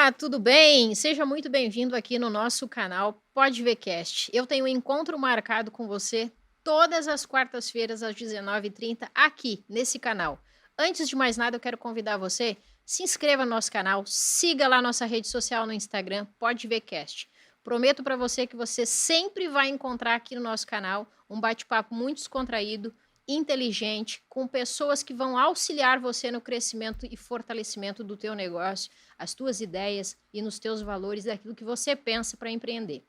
Olá, tudo bem? Seja muito bem-vindo aqui no nosso canal Pode Ver Cast. Eu tenho um encontro marcado com você todas as quartas-feiras às 19h30 aqui nesse canal. Antes de mais nada, eu quero convidar você, se inscreva no nosso canal, siga lá nossa rede social no Instagram, Pode Ver Cast. Prometo para você que você sempre vai encontrar aqui no nosso canal um bate-papo muito descontraído, inteligente, com pessoas que vão auxiliar você no crescimento e fortalecimento do teu negócio, as tuas ideias e nos teus valores daquilo que você pensa para empreender.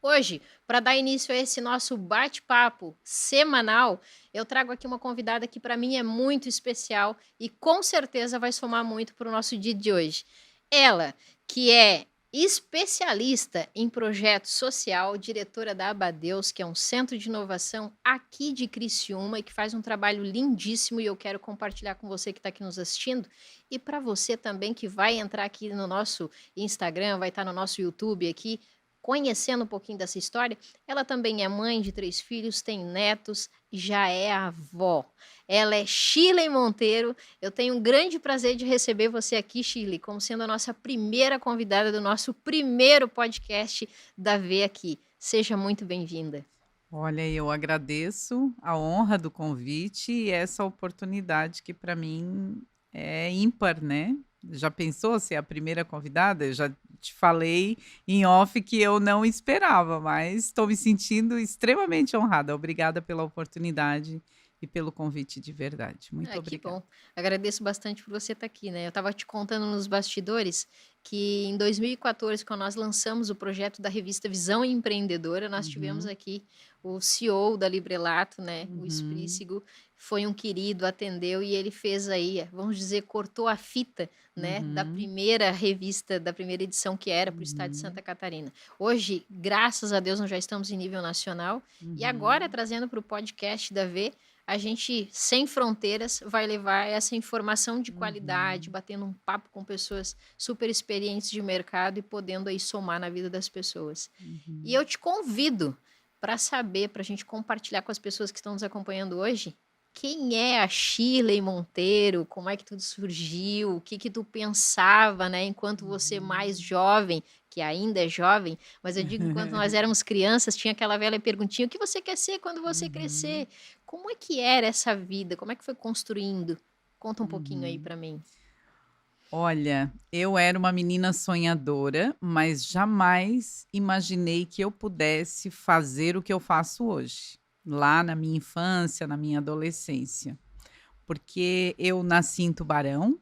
Hoje, para dar início a esse nosso bate-papo semanal, eu trago aqui uma convidada que para mim é muito especial e com certeza vai somar muito para o nosso dia de hoje. Ela, que é especialista em projeto social, diretora da Abadeus, que é um centro de inovação aqui de Criciúma e que faz um trabalho lindíssimo e eu quero compartilhar com você que está aqui nos assistindo e para você também que vai entrar aqui no nosso Instagram, vai estar no nosso YouTube aqui, conhecendo um pouquinho dessa história. Ela também é mãe de 3 filhos, tem netos, já é avó. Ela é Shirley Monteiro. Eu tenho um grande prazer de receber você aqui, Shirley, como sendo a nossa primeira convidada do nosso primeiro podcast da V aqui. Seja muito bem-vinda. Olha, eu agradeço a honra do convite e essa oportunidade que para mim é ímpar, né? Já pensou ser a primeira convidada? Eu já te falei em off que eu não esperava, mas estou me sentindo extremamente honrada. Obrigada pela oportunidade e pelo convite de verdade. Muito Ah, que obrigada. bom. Agradeço bastante por você estar aqui, né. Eu estava te contando nos bastidores que em 2014, quando nós lançamos o projeto da revista Visão Empreendedora, nós tivemos Uhum, aqui o CEO da Librelato, né, o uhum, Esprícigo, foi um querido, atendeu e ele fez aí, vamos dizer, cortou a fita, né, da uhum, primeira revista, da primeira edição que era para o estado de uhum, Santa Catarina. Hoje, graças a Deus, nós já estamos em nível nacional e agora uhum, trazendo para o podcast da V, a gente, sem fronteiras, vai levar essa informação de qualidade, uhum, batendo um papo com pessoas super experientes de mercado e podendo aí somar na vida das pessoas. E uhum. eu te convido para saber, para a gente compartilhar com as pessoas que estão nos acompanhando hoje, quem é a Shirley Monteiro, como é que tudo surgiu, o que que tu pensava, né, enquanto você mais Uhum. jovem, que ainda é jovem, mas eu digo enquanto nós éramos crianças, tinha aquela velha perguntinha: "O que você quer ser quando você crescer?". Uhum, Como é que era essa vida? Como é que foi construindo? Conta um pouquinho aí uhum. pra mim. Olha, eu era uma menina sonhadora, mas jamais imaginei que eu pudesse fazer o que eu faço hoje, lá na minha infância, na minha adolescência. Porque eu nasci em Tubarão,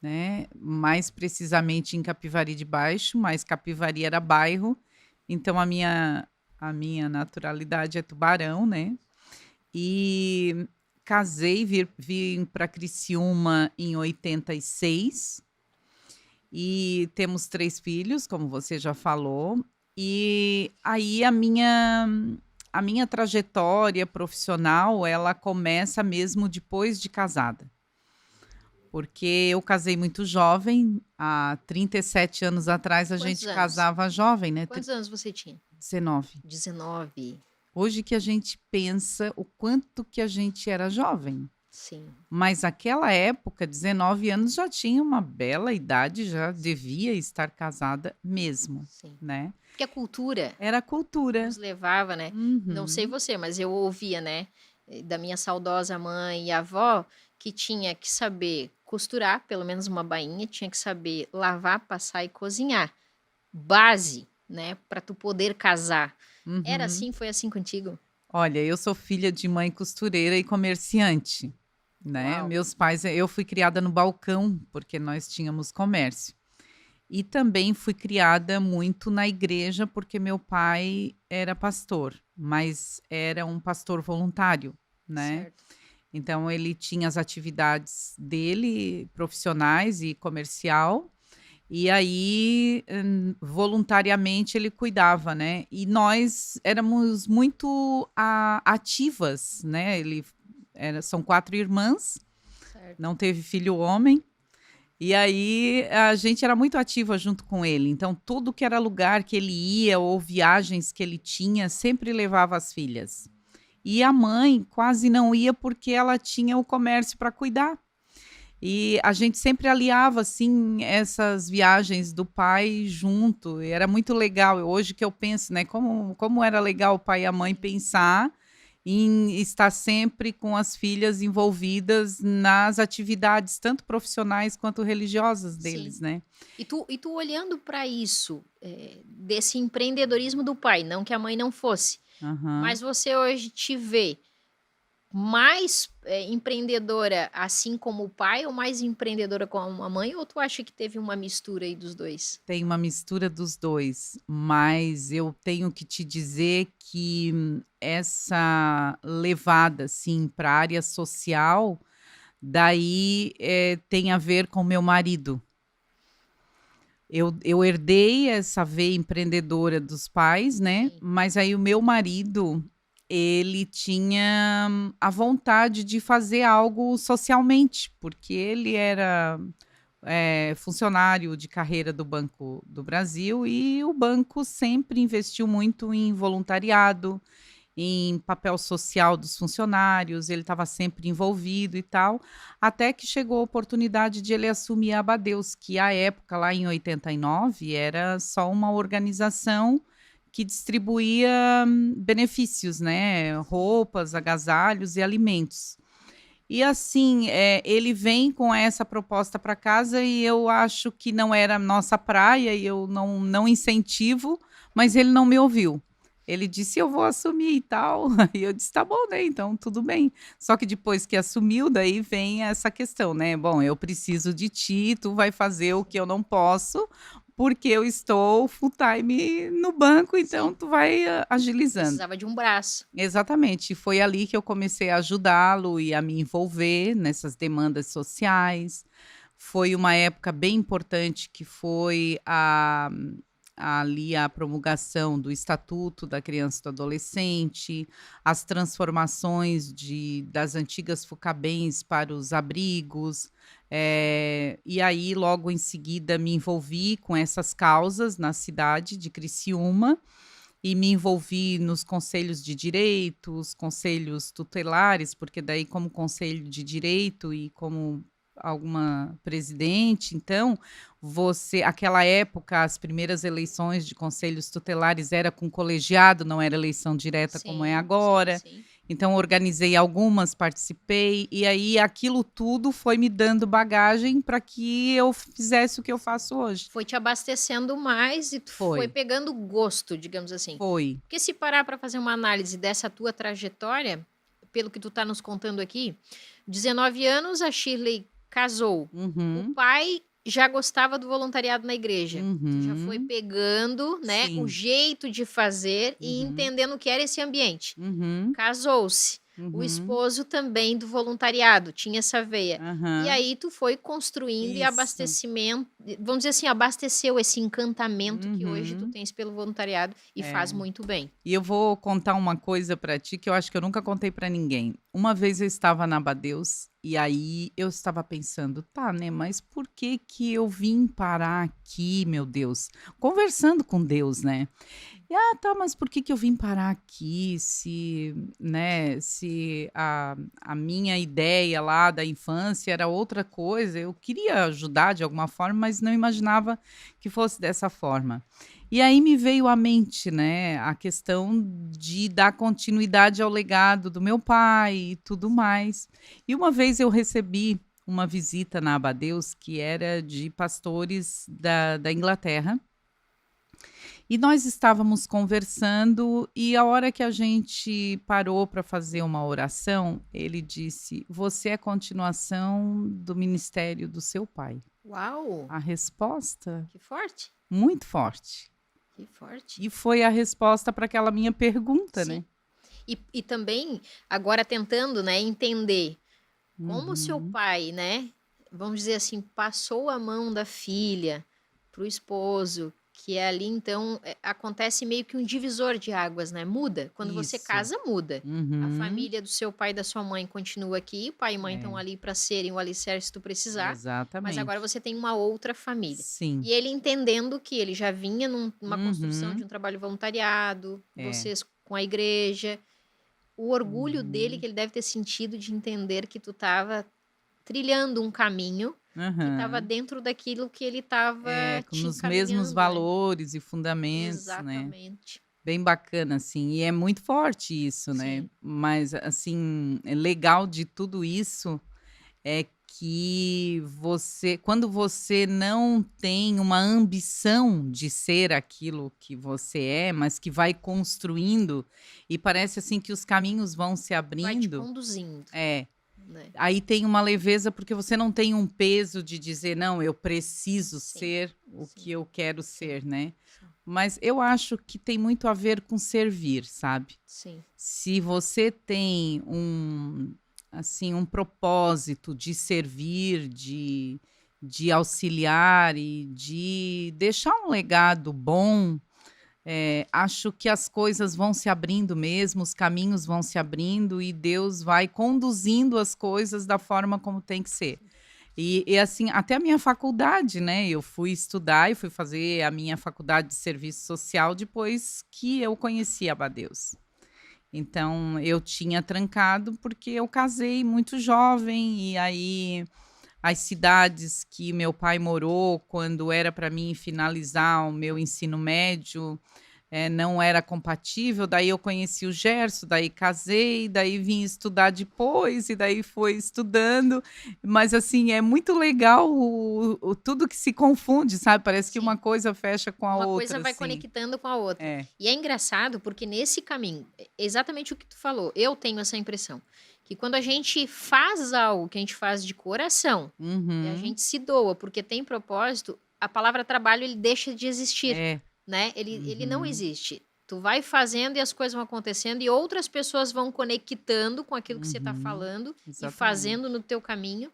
né, mais precisamente em Capivari de Baixo, mas Capivari era bairro, então a minha naturalidade é Tubarão, né. E casei, vim para Criciúma em 86 e temos 3 filhos, como você já falou. E aí a minha trajetória profissional, ela começa mesmo depois de casada. Porque eu casei muito jovem, há 37 anos atrás a Quantos gente anos? casava jovem, né, Quantos anos você tinha? 19. 19. Hoje que a gente pensa o quanto que a gente era jovem. Sim, Mas aquela época, 19 anos, já tinha uma bela idade, já devia estar casada mesmo, sim. né. Porque a cultura Era a cultura. nos levava, né, não sei Uhum, você, mas eu ouvia, né, da minha saudosa mãe e avó, que tinha que saber costurar, pelo menos uma bainha, tinha que saber lavar, passar e cozinhar. Base, né, pra tu poder casar. Era uhum. assim? Foi assim contigo? Olha, eu sou filha de mãe costureira e comerciante, né. Uau! Meus pais eu fui criada no balcão, porque nós tínhamos comércio. E também fui criada muito na igreja, porque meu pai era pastor, mas era um pastor voluntário, né. Certo. Então ele tinha as atividades dele, profissionais e comercial, e aí, voluntariamente ele cuidava, né. E nós éramos muito ativas, né, são 4 irmãs, Certo. não teve filho homem, e aí a gente era muito ativa junto com ele, então tudo que era lugar que ele ia ou viagens que ele tinha, sempre levava as filhas. E a mãe quase não ia, porque ela tinha o comércio para cuidar. E a gente sempre aliava, assim, essas viagens do pai junto, e era muito legal. Hoje que eu penso, né, como era legal o pai e a mãe pensar em estar sempre com as filhas envolvidas nas atividades, tanto profissionais quanto religiosas Sim. deles, né. E tu olhando para isso, desse empreendedorismo do pai, não que a mãe não fosse, Aham. mas você hoje te vê mais, empreendedora, assim como o pai, ou mais empreendedora como a mãe, ou tu acha que teve uma mistura aí dos 2? Tem uma mistura dos 2, mas eu tenho que te dizer que essa levada, assim, pra área social, daí, tem a ver com meu marido. Eu herdei essa veia empreendedora dos pais, né, Sim, mas aí o meu marido, ele tinha a vontade de fazer algo socialmente, porque ele era funcionário de carreira do Banco do Brasil e o banco sempre investiu muito em voluntariado, em papel social dos funcionários, ele estava sempre envolvido e tal, até que chegou a oportunidade de ele assumir a Abadeus, que à época, lá em 89, era só uma organização que distribuía benefícios, né, sim. roupas, agasalhos e alimentos. E assim, ele vem com essa proposta para casa e eu acho que não era a nossa praia e eu não incentivo, mas ele não me ouviu. Ele disse: "Eu vou assumir e tal". E eu disse: "Tá bom, né, então tudo bem". Só que depois que assumiu, daí vem essa questão, né: "Bom, eu preciso de ti, tu vai fazer o que eu não posso, porque eu estou full time no banco, então Sim, tu vai agilizando". precisava de um braço. Exatamente, foi ali que eu comecei a ajudá-lo e a me envolver nessas demandas sociais. Foi uma época bem importante que foi ali a promulgação do Estatuto da Criança e do Adolescente, as transformações das antigas Fucabens para os abrigos, e aí logo em seguida me envolvi com essas causas na cidade de Criciúma, e me envolvi nos conselhos de direitos, conselhos tutelares, porque daí como conselho de direito e como alguma presidente, então, você aquela época, as primeiras eleições de conselhos tutelares era com colegiado, não era eleição direta como é Sim, sim, agora. sim. Então organizei algumas, participei, e aí aquilo tudo foi me dando bagagem para que eu fizesse o que eu faço hoje. Foi te abastecendo mais e tu foi Foi, pegando gosto, digamos assim. foi. Porque se parar para fazer uma análise dessa tua trajetória, pelo que tu tá nos contando aqui, 19 anos a Shirley casou. O Uhum. pai já gostava do voluntariado na igreja. Tu já foi Uhum. pegando, né, o Sim. jeito de fazer e Uhum. entendendo o que era esse ambiente. Uhum. Casou-se. O Uhum. esposo também do voluntariado, tinha essa veia. E Aham. aí tu foi construindo e Isso. abastecimento, vamos dizer assim, abasteceu esse encantamento que hoje tu Uhum. tens pelo voluntariado e faz É. muito bem. E eu vou contar uma coisa pra ti que eu acho que eu nunca contei pra ninguém. Uma vez eu estava na Abadeus e aí eu estava pensando: "Tá, né, mas por que que eu vim parar aqui, meu Deus?" Conversando com Deus, né. E, "Ah, tá, mas por que que eu vim parar aqui se, né, se a minha ideia lá da infância era outra coisa, eu queria ajudar de alguma forma, mas não imaginava que fosse dessa forma". E aí me veio à mente, né, a questão de dar continuidade ao legado do meu pai e tudo mais. E uma vez eu recebi uma visita na Abadeus que era de pastores da Inglaterra, e nós estávamos conversando e a hora que a gente parou para fazer uma oração, ele disse: "Você é a continuação do ministério do seu pai". Uau! A resposta Que forte, muito forte. que forte. E foi a resposta para aquela minha pergunta, Sim. né. E também, agora tentando, né, entender como seu Uhum. pai, né, vamos dizer assim, passou a mão da filha para o esposo, que é ali então, acontece meio que um divisor de águas, né, muda. Quando você Isso. casa, muda. A Uhum. família do seu pai e da sua mãe continua aqui, o pai e mãe estão É, ali para serem o alicerce se tu precisar, mas agora exatamente. você tem uma outra família. Sim. E ele entendendo que ele já vinha numa construção de Uhum. um trabalho voluntariado, É. vocês com a igreja, o orgulho dele Uhum. que ele deve ter sentido de entender que tu estava trilhando um caminho que estava Aham. dentro daquilo que ele estava te Nos mesmos encaminhando, né. valores e fundamentos, né. Exatamente. Bem bacana, assim, e é muito forte isso, né. Sim, Mas, assim, é legal de tudo isso é que quando você não tem uma ambição de ser aquilo que você é, mas que vai construindo, e parece, assim, que os caminhos vão se vai te abrindo. conduzindo, É. né. Aí tem uma leveza, porque você não tem um peso de dizer: "Não, eu preciso Sim, ser o que sim, eu quero sim, ser", né. sim, Mas eu acho que tem muito a ver com servir, sabe. sim, Se você tem assim, um propósito de servir, de auxiliar e de deixar um legado bom, acho que as coisas vão se abrindo mesmo, os caminhos vão se abrindo e Deus vai conduzindo as coisas da forma como tem que ser. sim. E assim, até a minha faculdade, né, eu fui estudar e fui fazer a minha faculdade de serviço social depois que eu conheci Abadeus. Então, eu tinha trancado, porque eu casei muito jovem, e aí as cidades que meu pai morou quando era para mim finalizar o meu ensino médio, não era compatível, daí eu conheci o Gerson, daí casei, daí vim estudar depois, e daí foi estudando, mas assim, é muito legal o tudo que se confunde, sabe, parece que uma Sim. coisa fecha com a Uma coisa outra, vai assim. conectando com a outra. É. E é engraçado porque nesse caminho, exatamente o que tu falou, eu tenho essa impressão, que quando a gente faz algo que a gente faz de coração, e a Uhum. gente se doa porque tem propósito, a palavra trabalho ele deixa de existir, É. né, ele não Uhum. existe. Tu vai fazendo e as coisas vão acontecendo e outras pessoas vão conectando com aquilo que você está Uhum. falando e fazendo Exatamente. no teu caminho.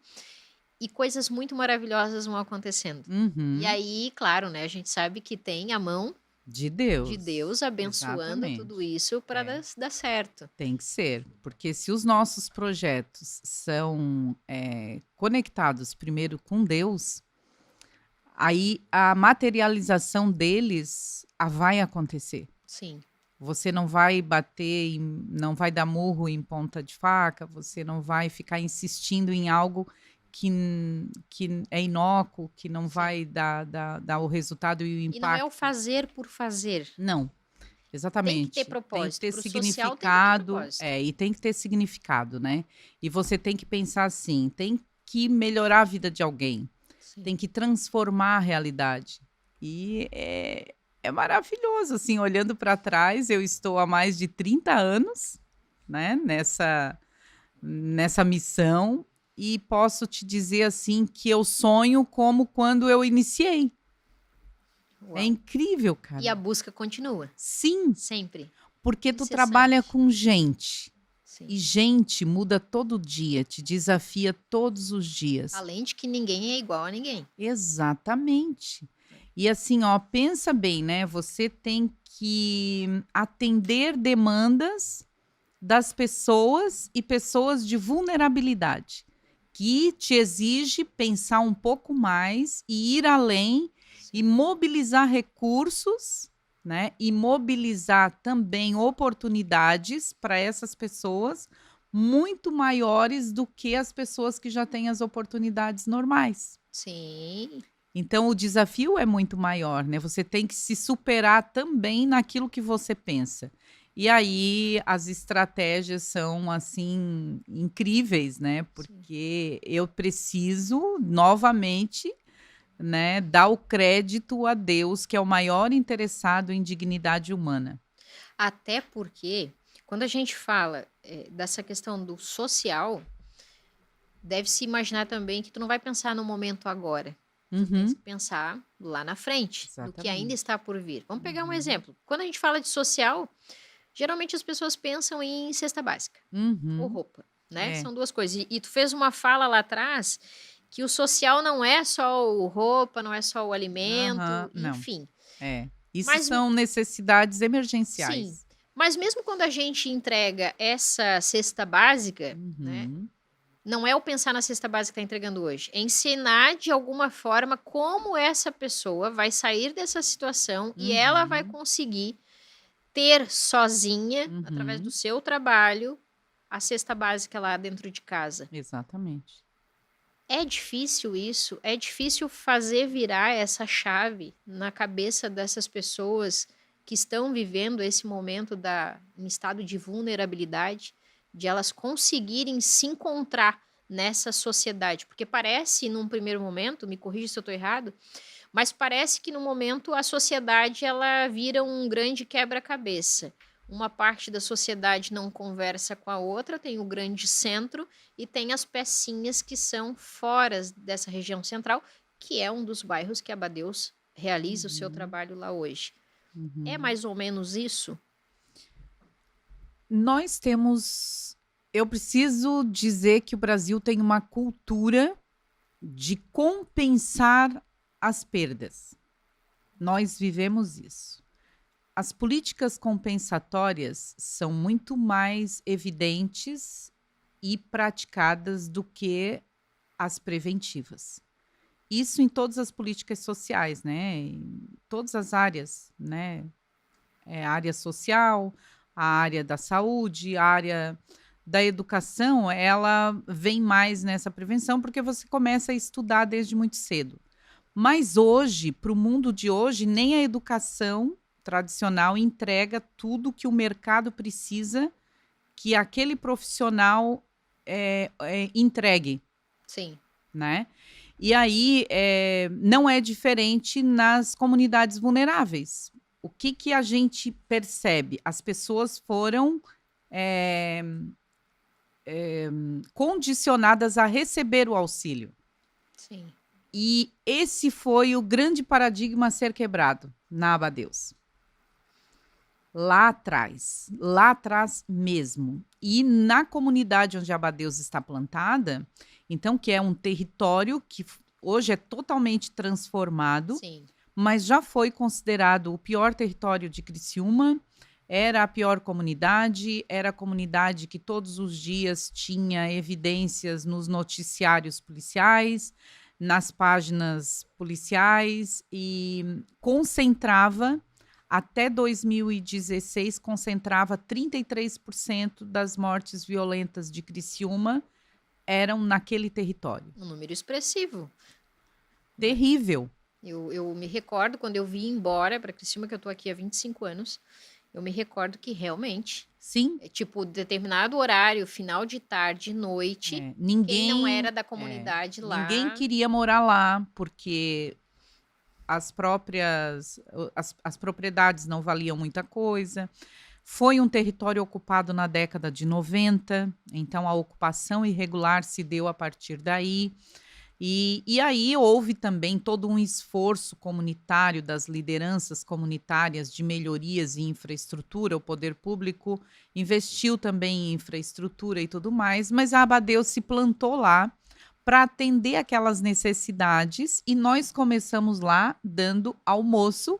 E coisas muito maravilhosas vão acontecendo. E Uhum. aí, claro, né, a gente sabe que tem a mão De de Deus. Deus abençoando tudo Exatamente. isso para É, dar certo. tem que ser, porque se os nossos projetos são, conectados primeiro com Deus, aí a materialização deles, vai acontecer. Sim, Você não vai não vai dar murro em ponta de faca, você não vai ficar insistindo em algo que é inócuo, que não sim. vai dar o resultado e o E não é o impacto. fazer por fazer. Não, Tem que ter exatamente. Tem que propósito. ter Para o social tem que ter significado, propósito. e tem que ter significado, né. E você tem que pensar assim: tem que melhorar a vida de alguém, Sim. tem que transformar a realidade. E é maravilhoso, assim, olhando para trás, eu estou há mais de 30 anos, né, nessa missão, e posso te dizer, assim, que eu sonho como quando eu iniciei. É Uau. incrível, E a cara. busca continua, Sim. sempre, Porque tu trabalha incessante. com gente, Sim. e gente muda todo dia, te desafia todos os dias. Além de que ninguém é igual a ninguém. Exatamente. E assim, ó, pensa bem, né, você tem que atender demandas das pessoas e pessoas de vulnerabilidade, que te exige pensar um pouco mais e ir além e Sim. mobilizar recursos, né, e mobilizar também oportunidades para essas pessoas muito maiores do que as pessoas que já têm as oportunidades normais. Sim. Então o desafio é muito maior, né, você tem que se superar também naquilo que você pensa. E aí as estratégias são, assim, incríveis, né, Sim. porque eu preciso novamente, né, dar o crédito a Deus, que é o maior interessado em dignidade humana. Até porque, quando a gente fala, dessa questão do social, deve-se imaginar também que tu não vai pensar no momento agora. Tu tens Uhum, que pensar lá na frente, no que ainda exatamente. está por vir. Vamos pegar um Uhum, exemplo. Quando a gente fala de social, geralmente as pessoas pensam em cesta básica ou uhum. roupa, né? É, São duas coisas. E tu fez uma fala lá atrás que o social não é só o roupa, não é só o aham, alimento, não, enfim. é. Isso Mas são necessidades sim, emergenciais. mas mesmo quando a gente entrega essa cesta básica, né, Uhum, não é o pensar na cesta básica que está entregando hoje, é ensinar de alguma forma como essa pessoa vai sair dessa situação e ela vai uhum, conseguir ter sozinha, através do uhum. seu trabalho, a cesta básica lá dentro de casa. Exatamente. É difícil isso, é difícil fazer virar essa chave na cabeça dessas pessoas que estão vivendo esse momento em estado de vulnerabilidade, de elas conseguirem se encontrar nessa sociedade. Porque parece, num primeiro momento, me corrija se eu estou errado, mas parece que no momento a sociedade ela vira um grande quebra-cabeça. Uma parte da sociedade não conversa com a outra, tem o grande centro e tem as pecinhas que são fora dessa região central, que é um dos bairros que Abadeus realiza o seu Uhum, trabalho lá hoje. É uhum. mais ou menos isso? Nós temos. Eu preciso dizer que o Brasil tem uma cultura de compensar as perdas. Nós vivemos isso. As políticas compensatórias são muito mais evidentes e praticadas do que as preventivas. Isso em todas as políticas sociais, né? Em todas as áreas, né? A área social, a área da saúde, a área da educação, ela vem mais nessa prevenção porque você começa a estudar desde muito cedo. Mas hoje, para o mundo de hoje, nem a educação tradicional entrega tudo que o mercado precisa que aquele profissional entregue, Sim, né? E aí não é diferente nas comunidades vulneráveis. O que, que a gente percebe? As pessoas foram é, condicionadas a receber o auxílio. sim. E esse foi o grande paradigma a ser quebrado na Abadeus. Lá atrás mesmo. E na comunidade onde a Abadeus está plantada, então, que é um território que hoje é totalmente transformado, Sim. mas já foi considerado o pior território de Criciúma, era a pior comunidade, era a comunidade que todos os dias tinha evidências nos noticiários policiais, nas páginas policiais e concentrava, até 2016, concentrava 33% das mortes violentas de Criciúma eram naquele território. Um número expressivo. Terrível. Eu me recordo quando eu vim embora para Criciúma, que eu tô aqui há 25 anos, eu me recordo que realmente, Sim, tipo, determinado horário, final de tarde, noite, quem não era da comunidade ninguém lá, queria morar lá, porque as propriedades não valiam muita coisa. Foi um território ocupado na década de 90, então a ocupação irregular se deu a partir daí. E aí houve também todo um esforço comunitário das lideranças comunitárias de melhorias em infraestrutura. O poder público investiu também em infraestrutura e tudo mais, mas a Abadeus se plantou lá para atender aquelas necessidades e nós começamos lá dando almoço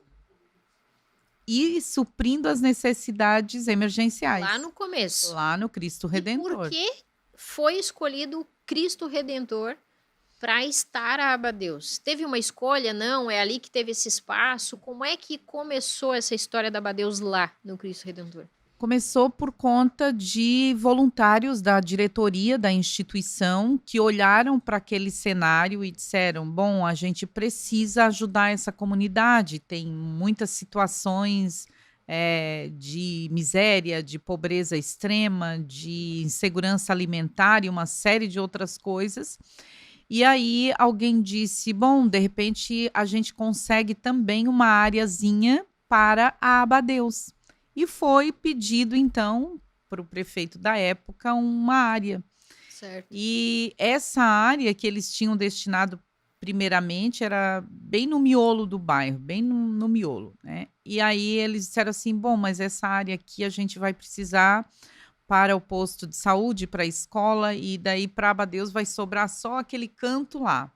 e suprindo as necessidades lá emergenciais, no começo. lá no Cristo E por Redentor. que foi escolhido Cristo Redentor para estar a Abadeus? Teve uma escolha? Não, é ali que teve esse espaço. Como é que começou essa história da Abadeus lá no Cristo Redentor? Começou por conta de voluntários da diretoria da instituição que olharam para aquele cenário e disseram: bom, a gente precisa ajudar essa comunidade, tem muitas situações de miséria, de pobreza extrema, de insegurança alimentar e uma série de outras coisas. E aí alguém disse: bom, de repente a gente consegue também uma areazinha para a Abadeus. E foi pedido, então, para o prefeito da época uma área. Certo. E essa área que eles tinham destinado primeiramente era bem no miolo do bairro, bem no miolo, né? E aí eles disseram assim: bom, mas essa área aqui a gente vai precisar para o posto de saúde, para a escola, e daí para Abadeus vai sobrar só aquele canto lá.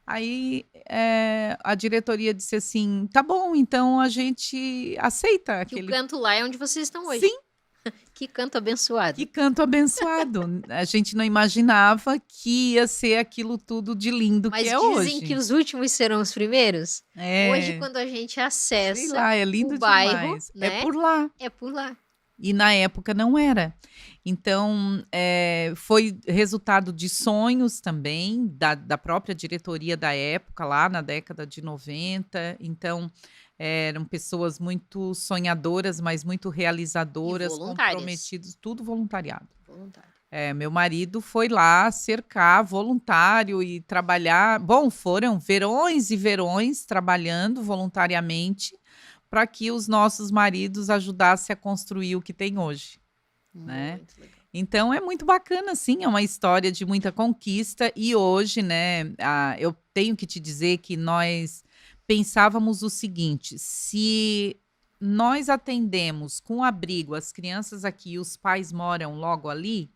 Aí a diretoria disse assim: tá bom, então a gente aceita Que o aquele. canto lá é onde vocês estão hoje. Sim, Que canto abençoado. que canto abençoado. A gente não imaginava que ia ser aquilo tudo de lindo Mas que é dizem hoje. que os últimos serão os primeiros. Hoje, É, quando a gente sei acessa lá, é o lindo bairro, demais. É né? por lá. É por lá. E na época não era. Então, foi resultado de sonhos também, da própria diretoria da época, lá na década de 90. Então, eram pessoas muito sonhadoras, mas muito E realizadoras, voluntárias. comprometidos, tudo voluntariado. Voluntário. Meu marido foi lá cercar voluntário e trabalhar. Bom, foram verões e verões trabalhando voluntariamente para que os nossos maridos ajudassem a construir o que tem hoje, né? Muito legal. Então é muito bacana, sim, é uma história de muita conquista e hoje, né, eu tenho que te dizer que nós pensávamos o seguinte: se nós atendemos com abrigo as crianças aqui e os pais moram logo ali,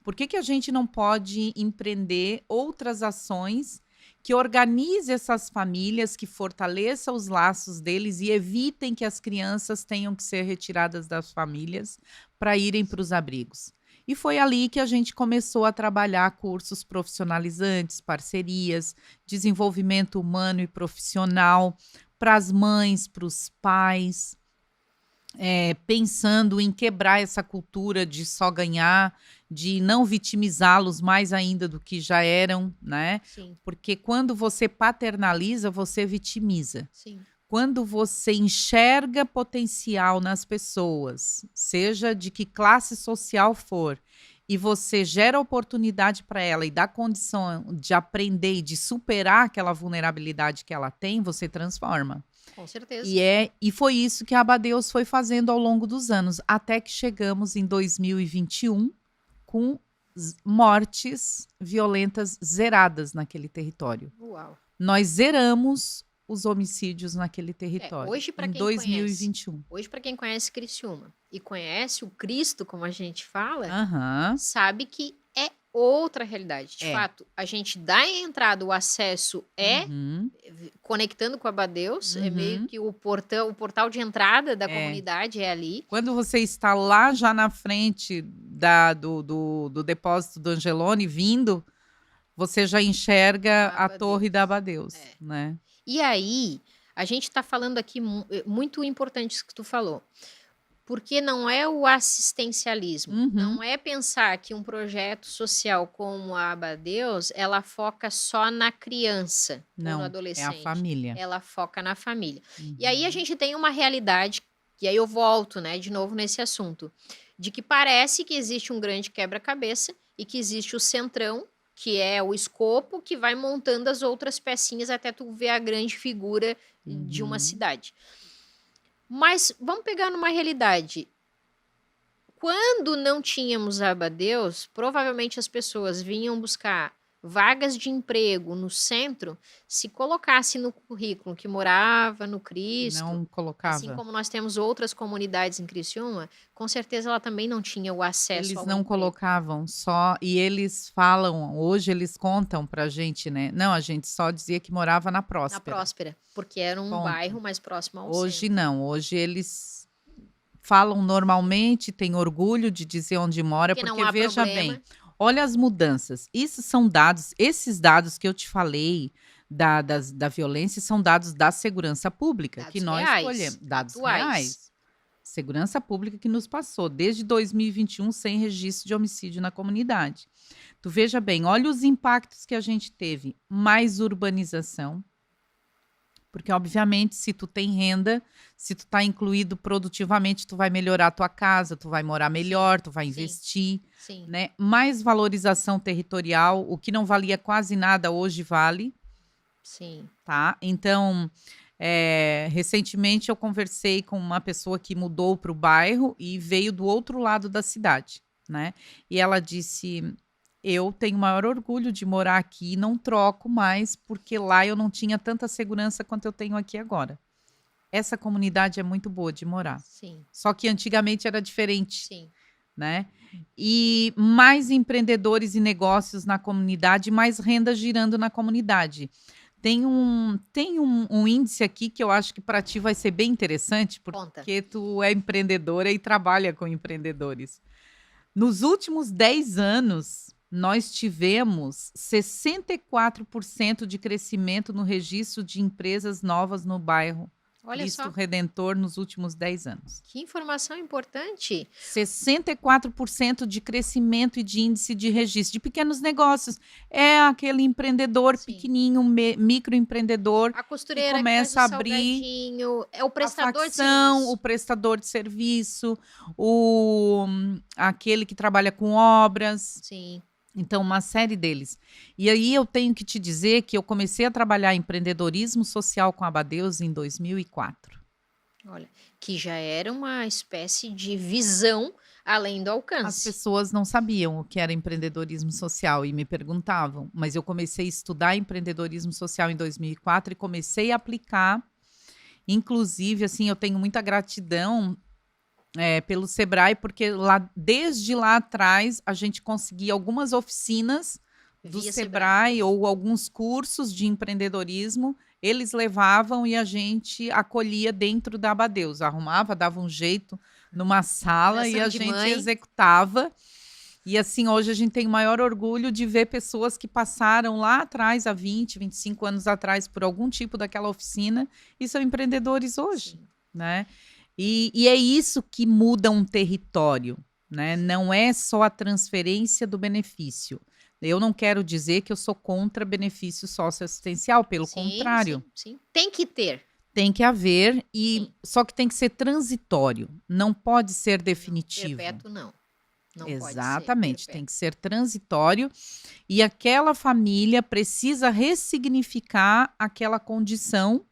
por que que a gente não pode empreender outras ações que organize essas famílias, que fortaleça os laços deles e evitem que as crianças tenham que ser retiradas das famílias para irem para os abrigos? E foi ali que a gente começou a trabalhar cursos profissionalizantes, parcerias, desenvolvimento humano e profissional para as mães, para os pais, pensando em quebrar essa cultura de só ganhar, de não vitimizá-los mais ainda do que já eram, né? Sim, Porque quando você paternaliza, você vitimiza. sim. Quando você enxerga potencial nas pessoas, seja de que classe social for, e você gera oportunidade para ela e dá condição de aprender e de superar aquela vulnerabilidade que ela tem, você transforma. Com certeza. E foi isso que a Abadeus foi fazendo ao longo dos anos, até que chegamos em 2021 com mortes violentas zeradas naquele território. Uau. Nós zeramos os homicídios naquele território Hoje, para em quem conhece, 2021. hoje, para quem conhece Criciúma e conhece o Cristo, como a gente fala, Aham. sabe que é outra realidade. De É. fato, a gente dá a entrada, o acesso Uhum. conectando com a Abadeus, é meio Uhum. que o portal de entrada da É. comunidade é ali. Quando você está lá já na frente do depósito do Angelone vindo, você já enxerga A a torre da Abadeus, É. né? E aí, a gente está falando aqui muito importante isso que tu falou. Porque não é o assistencialismo, Uhum. não é pensar que um projeto social como a Abadeus, ela foca só na criança ou no Não, é a adolescente. família. Ela foca na família. Uhum. E aí a gente tem uma realidade, e aí eu volto, né, de novo nesse assunto, de que parece que existe um grande quebra-cabeça e que existe o centrão, que é o escopo, que vai montando as outras pecinhas até tu ver a grande figura de uma Uhum. cidade. Mas vamos pegar numa realidade. Quando não tínhamos a Abadeus, provavelmente as pessoas vinham buscar vagas de emprego no centro, se colocasse no currículo que morava no Cristo, Não assim colocava. como nós temos outras comunidades em Criciúma, com certeza ela também não tinha o acesso Eles ao não emprego. colocavam só, e eles falam, hoje eles contam pra gente, né? Não, a gente só dizia que morava na Na Próspera. Próspera, porque era um Ponto. bairro mais próximo ao Hoje centro. não, hoje eles falam normalmente, têm orgulho de dizer onde mora, Porque não porque há veja problema. bem, olha as mudanças. Isso são dados, esses dados que eu te falei da violência são dados da segurança pública, Dados que nós reais, escolhemos. Dados atuais. reais. Segurança pública que nos passou desde 2021 sem registro de homicídio na comunidade. Tu veja bem, olha os impactos que a gente teve. Mais urbanização, porque obviamente se tu tem renda, se tu tá incluído produtivamente, tu vai melhorar a tua casa, tu vai morar melhor, tu vai sim, investir, sim. né? Mais valorização territorial, o que não valia quase nada hoje vale, Sim. tá? Então, recentemente eu conversei com uma pessoa que mudou para o bairro e veio do outro lado da cidade, né? E ela disse: eu tenho maior orgulho de morar aqui e não troco mais, porque lá eu não tinha tanta segurança quanto eu tenho aqui agora. Essa comunidade é muito boa de morar. Sim. Só que antigamente era diferente, Sim. né? E mais empreendedores e negócios na comunidade, mais renda girando na comunidade. Tem um índice aqui que eu acho que para ti vai ser bem interessante, porque tu é empreendedora e trabalha com empreendedores. Nos últimos 10 anos, nós tivemos 64% de crescimento no registro de empresas novas no bairro Olha Cristo só, Redentor nos últimos 10 anos. que informação importante. 64% de crescimento e de índice de registro de pequenos negócios. É aquele empreendedor Sim. pequenininho, microempreendedor, A que costureira que faz o começa a abrir salgadinho, é o a prestador de facção, o serviço. prestador de serviço, aquele que trabalha com obras. Sim, Então, uma série deles. E aí eu tenho que te dizer que eu comecei a trabalhar empreendedorismo social com a Abadeus em 2004. olha, que já era uma espécie de visão além do As alcance. pessoas não sabiam o que era empreendedorismo social e me perguntavam, mas eu comecei a estudar empreendedorismo social em 2004 e comecei a aplicar. Inclusive, assim, eu tenho muita gratidão pelo Sebrae, porque desde lá atrás a gente conseguia algumas oficinas do Via Sebrae. Sebrae ou alguns cursos de empreendedorismo. Eles levavam e a gente acolhia dentro da Abadeus, arrumava, dava um jeito numa sala e Coração a de gente mãe. executava. E assim, hoje a gente tem o maior orgulho de ver pessoas que passaram lá atrás, há 20, 25 anos atrás, por algum tipo daquela oficina e são empreendedores hoje, Sim. né? E é isso que muda um território, né? Não é só a transferência do benefício. Eu não quero dizer que eu sou contra benefício socioassistencial, pelo Sim, sim, contrário, sim. Tem que ter. tem que haver, Sim. só que tem que ser transitório, não pode ser Não, definitivo. perpétuo não. Não pode ser Exatamente, tem perpétuo. que ser transitório e aquela família precisa ressignificar aquela condição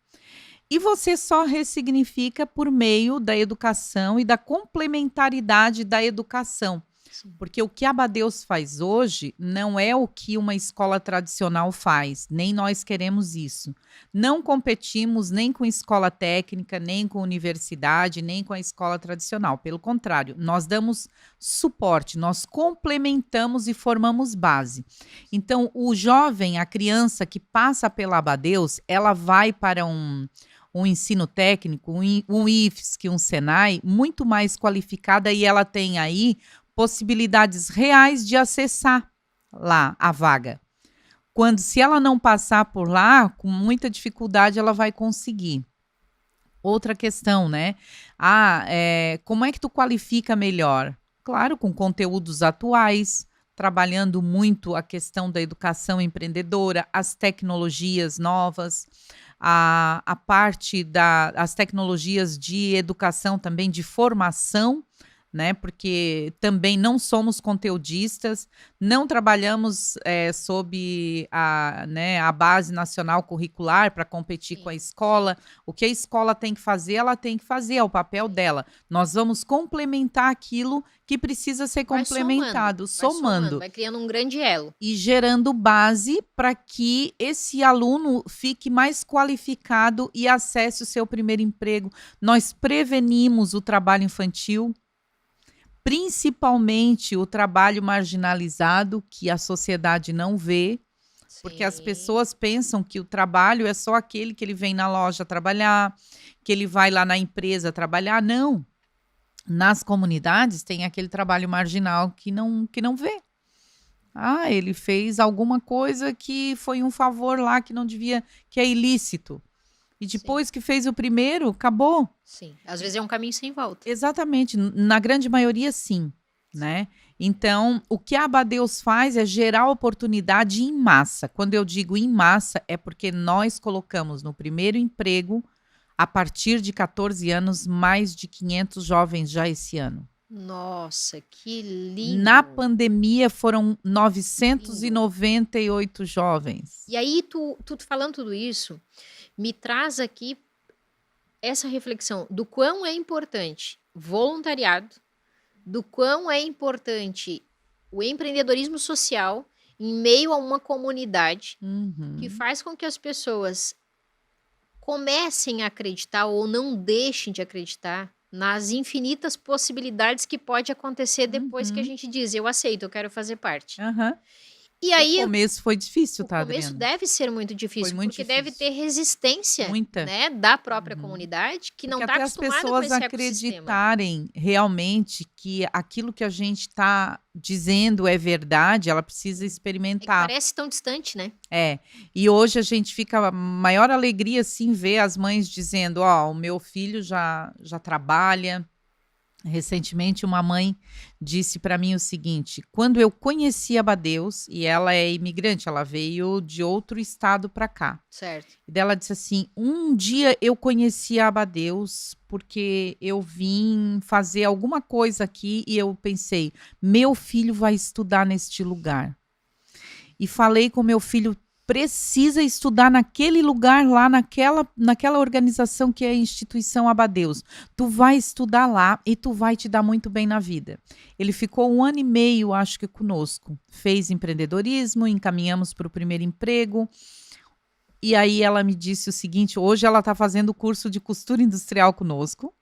e você só ressignifica por meio da educação e da complementaridade da educação. Sim. Porque o que a Abadeus faz hoje não é o que uma escola tradicional faz, nem nós queremos isso. Não competimos nem com escola técnica, nem com universidade, nem com a escola tradicional. Pelo contrário, nós damos suporte, nós complementamos e formamos base. Então, o jovem, a criança que passa pela Abadeus, ela vai para um ensino técnico, um IFSC, um Senai, muito mais qualificada e ela tem aí possibilidades reais de acessar lá a vaga. Quando, se ela não passar por lá, com muita dificuldade ela vai conseguir. Outra questão, né? Como é que tu qualifica melhor? Claro, com conteúdos atuais, trabalhando muito a questão da educação empreendedora, as tecnologias novas, a parte das tecnologias de educação também, de formação, né? Porque também não somos conteudistas, não trabalhamos sob a base nacional curricular para competir com a Sim, escola. O que a escola tem que fazer, ela tem que fazer, é o papel dela. Nós vamos complementar aquilo que precisa ser complementado, vai somando, somando vai criando um grande elo. e gerando base para que esse aluno fique mais qualificado e acesse o seu primeiro emprego. Nós prevenimos o trabalho infantil, principalmente o trabalho marginalizado, que a sociedade não vê, porque as Sim, pessoas pensam que o trabalho é só aquele que ele vem na loja trabalhar, que ele vai lá na empresa trabalhar. Não. Nas comunidades tem aquele trabalho marginal que não vê. Ele fez alguma coisa que foi um favor lá que não devia, que é ilícito. E sim, depois que fez o primeiro, acabou. sim. Às vezes é um caminho sem volta. Exatamente, na grande maioria sim, né? Então, o que a Abadeus faz é gerar oportunidade em massa. Quando eu digo em massa, é porque nós colocamos no primeiro emprego, a partir de 14 anos, mais de 500 jovens já esse ano. Nossa, que Na lindo, pandemia foram lindo. 998 jovens. E aí, tu falando tudo isso, me traz aqui essa reflexão do quão é importante voluntariado, do quão é importante o empreendedorismo social em meio a uma comunidade que Uhum, faz com que as pessoas comecem a acreditar ou não deixem de acreditar nas infinitas possibilidades que pode acontecer depois que a uhum, gente diz: "Eu aceito, eu quero fazer parte". aham. E O aí começo foi difícil, o tá, começo Adriana? deve ser muito Foi difícil, muito porque deve ter difícil. resistência, Muita. né, da própria Uhum. comunidade, que não Porque está até as acostumada com pessoas esse ecossistema. acreditarem realmente que aquilo que a gente está dizendo é verdade, ela precisa É que experimentar. parece tão distante, né? É. E hoje a gente fica a maior alegria, assim, ver as mães dizendo: "Ó, o meu filho já trabalha". Recentemente, uma mãe disse para mim o seguinte: quando eu conheci a Abadeus, e ela é imigrante, ela veio de outro estado para cá. Certo. E dela disse assim: um dia eu conheci a Abadeus porque eu vim fazer alguma coisa aqui e eu pensei, meu filho vai estudar neste lugar. E falei com meu filho, precisa estudar naquele lugar lá, naquela organização que é a instituição Abadeus. Tu vai estudar lá e tu vai te dar muito bem na vida. Ele ficou 1 ano e meio, acho que conosco. Fez empreendedorismo, encaminhamos para o primeiro emprego. E aí ela me disse o seguinte, hoje ela está fazendo o curso de costura industrial conosco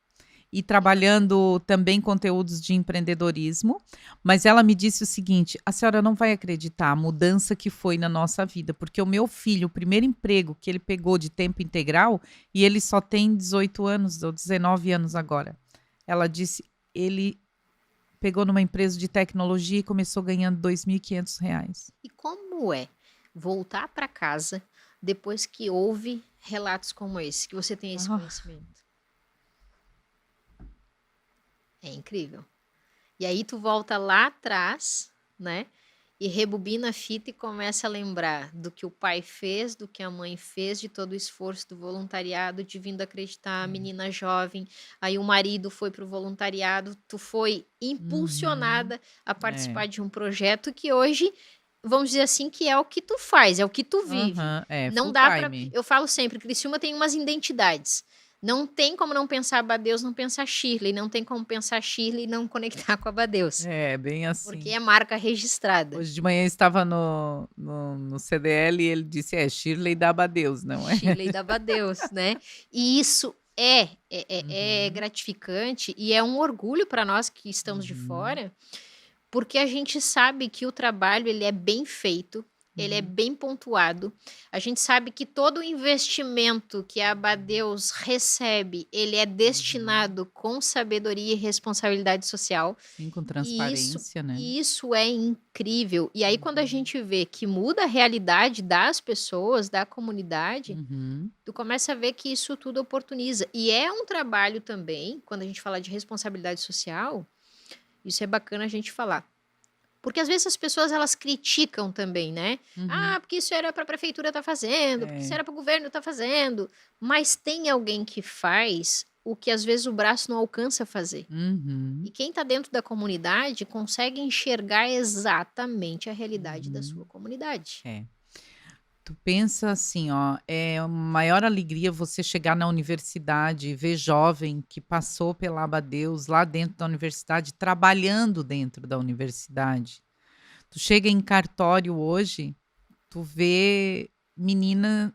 e trabalhando também conteúdos de empreendedorismo, mas ela me disse o seguinte: a senhora não vai acreditar a mudança que foi na nossa vida, porque o meu filho, o primeiro emprego que ele pegou de tempo integral, e ele só tem 18 anos ou 19 anos agora. Ela disse, ele pegou numa empresa de tecnologia e começou ganhando R$ 2.500. E como é voltar para casa depois que houve relatos como esse, que você tem esse Ah, conhecimento? É incrível. E aí tu volta lá atrás, né? E rebobina a fita e começa a lembrar do que o pai fez, do que a mãe fez, de todo o esforço do voluntariado, de vindo acreditar, a menina jovem. Aí o marido foi pro voluntariado, tu foi uhum, impulsionada a é, participar de um projeto que hoje, vamos dizer assim, que é o que tu faz, é o que tu vive. aham, é, Não full dá para, time. eu falo sempre, Criciúma tem umas identidades. Não tem como não pensar Abadeus, não pensar Shirley, não tem como pensar Shirley e não conectar com Abadeus, É, bem porque assim. é marca registrada. Hoje de manhã estava no CDL e ele disse: é Shirley da Abadeus, não é? Shirley da Abadeus, né? E isso é Uhum, gratificante e é um orgulho para nós que estamos de uhum, fora, porque a gente sabe que o trabalho ele é bem feito, ele é uhum, bem pontuado. A gente sabe que todo o investimento que a Abadeus recebe, ele é uhum. destinado com sabedoria e responsabilidade social. Sim, com E isso transparência, né? e isso é incrível. E aí quando a Uhum, gente vê que muda a realidade das pessoas, da comunidade, uhum, tu começa a ver que isso tudo oportuniza. E é um trabalho também, quando a gente fala de responsabilidade social, isso é bacana a gente falar. Porque às vezes as pessoas elas criticam também, né? uhum. Ah, porque isso era para a prefeitura estar fazendo, porque isso É, era para o governo estar fazendo. Mas tem alguém que faz o que às vezes o braço não alcança a fazer. E uhum, quem está dentro da comunidade consegue enxergar exatamente a realidade da uhum, sua comunidade. é. Tu pensa assim, ó, é a maior alegria você chegar na universidade e ver jovem que passou pela Abadeus lá dentro da universidade, trabalhando dentro da universidade. Tu chega em cartório hoje, tu vê menina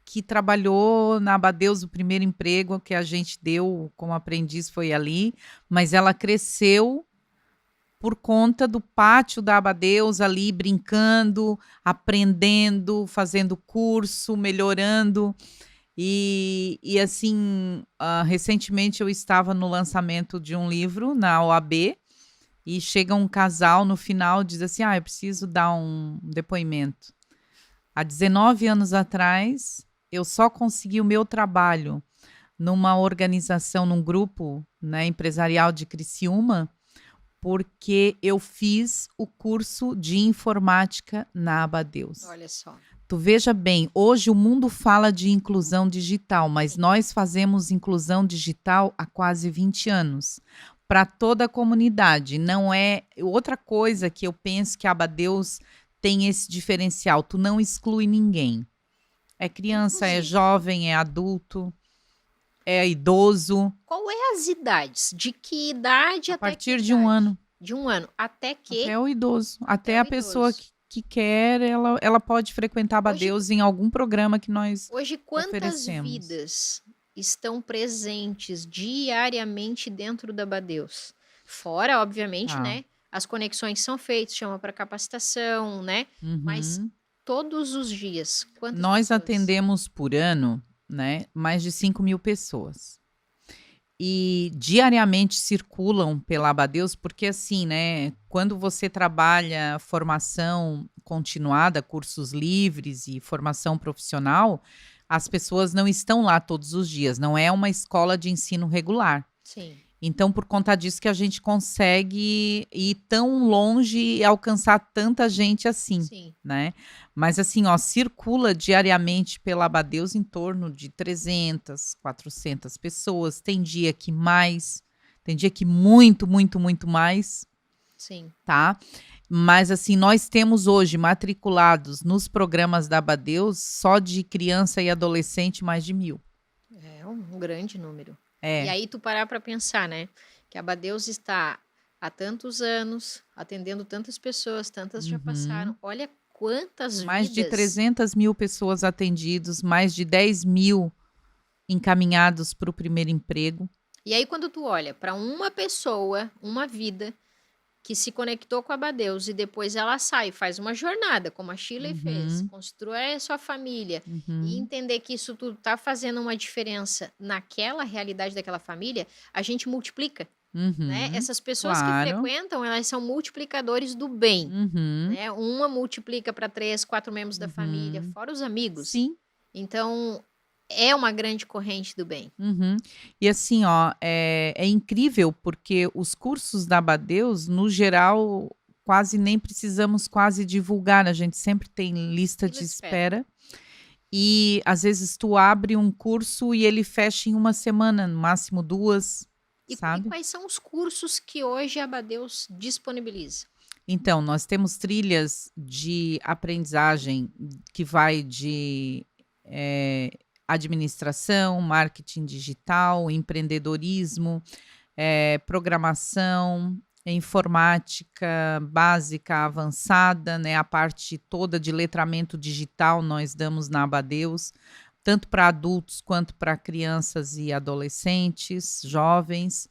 que trabalhou na Abadeus, o primeiro emprego que a gente deu como aprendiz foi ali, mas ela cresceu por conta do pátio da Abadeus ali brincando, aprendendo, fazendo curso, melhorando. E assim, recentemente eu estava no lançamento de um livro na OAB e chega um casal no final e diz assim: eu preciso dar um depoimento. Há 19 anos atrás, eu só consegui o meu trabalho numa organização, num grupo, né, empresarial de Criciúma, porque eu fiz o curso de informática na Abadeus. Olha só. Tu veja bem, hoje o mundo fala de inclusão digital, mas Sim. nós fazemos inclusão digital há quase 20 anos para toda a comunidade. Não é outra coisa que eu penso que a Abadeus tem esse diferencial. Tu não exclui ninguém. É criança, é Inclusive, jovem, é adulto, é idoso. qual é as idades? De que idade A até que partir de 1 ano. idade? De 1 ano até que Até o idoso, até até o a pessoa idoso. que quer, ela pode frequentar Hoje, Abadeus em algum programa que nós hoje quantas oferecemos. vidas estão presentes diariamente dentro da Abadeus? Fora, obviamente, Tá. né? as conexões são feitas, chama para capacitação, né? Mas Uhum. todos os dias, quantas Nós pessoas? atendemos por ano, né, mais de 5.000 pessoas. E diariamente circulam pela Abadeus, porque assim, né, quando você trabalha formação continuada, cursos livres e formação profissional, as pessoas não estão lá todos os dias, não é uma escola de ensino regular. Sim, Então, por conta disso que a gente consegue ir tão longe e alcançar tanta gente assim, sim. né. Mas assim, ó, circula diariamente pela Abadeus em torno de 300, 400 pessoas, tem dia que mais, tem dia que muito, muito, muito mais, Sim, tá. Mas assim, nós temos hoje matriculados nos programas da Abadeus, só de criança e adolescente, mais de 1.000. é um grande número. E É. aí tu parar para pensar, né, que a Abadeus está há tantos anos atendendo tantas pessoas, tantas já passaram. Uhum. Olha quantas Mais de vidas. 300.000 pessoas atendidos, mais de 10.000 encaminhados para o primeiro emprego. E aí quando tu olha para uma pessoa, uma vida que se conectou com a Abadeus e depois ela sai, faz uma jornada, como a Shirley fez, Uhum, constrói a sua família e uhum, entender que isso tudo tá fazendo uma diferença naquela realidade daquela família, a gente multiplica, né? uhum. Essas pessoas que Claro. frequentam, elas são multiplicadores do bem, Uhum, né? Uma multiplica para 3, 4 membros da família, uhum. fora os amigos. Sim. Então, é uma grande corrente do bem. Uhum. E assim, ó, é incrível porque os cursos da Abadeus, no geral, quase nem precisamos quase divulgar, a gente sempre tem lista Fila de de espera. espera. E às vezes tu abre um curso e ele fecha em uma semana, no máximo 2, E sabe? quais são os cursos que hoje a Abadeus disponibiliza? Então, nós temos trilhas de aprendizagem que vai de administração, marketing digital, empreendedorismo, programação, informática básica, avançada, né? A parte toda de letramento digital nós damos na Abadeus, tanto para adultos quanto para crianças e adolescentes, jovens.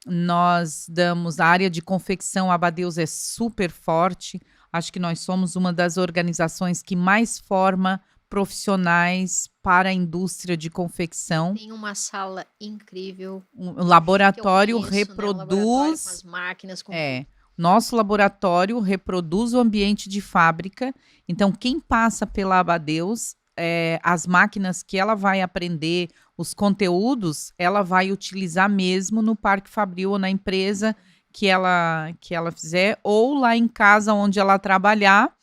Nós damos a área de confecção, a Abadeus é super forte. Acho que nós somos uma das organizações que mais forma profissionais para a indústria de confecção. Tem uma sala incrível O que eu laboratório conheço, né, um laboratório com as reproduz, máquinas, com tudo. é, nosso laboratório reproduz o ambiente de fábrica. Então, quem passa pela Abadeus, as máquinas que ela vai aprender, os conteúdos, ela vai utilizar mesmo no Parque Fabril ou na empresa que ela fizer, ou lá em casa onde ela trabalhar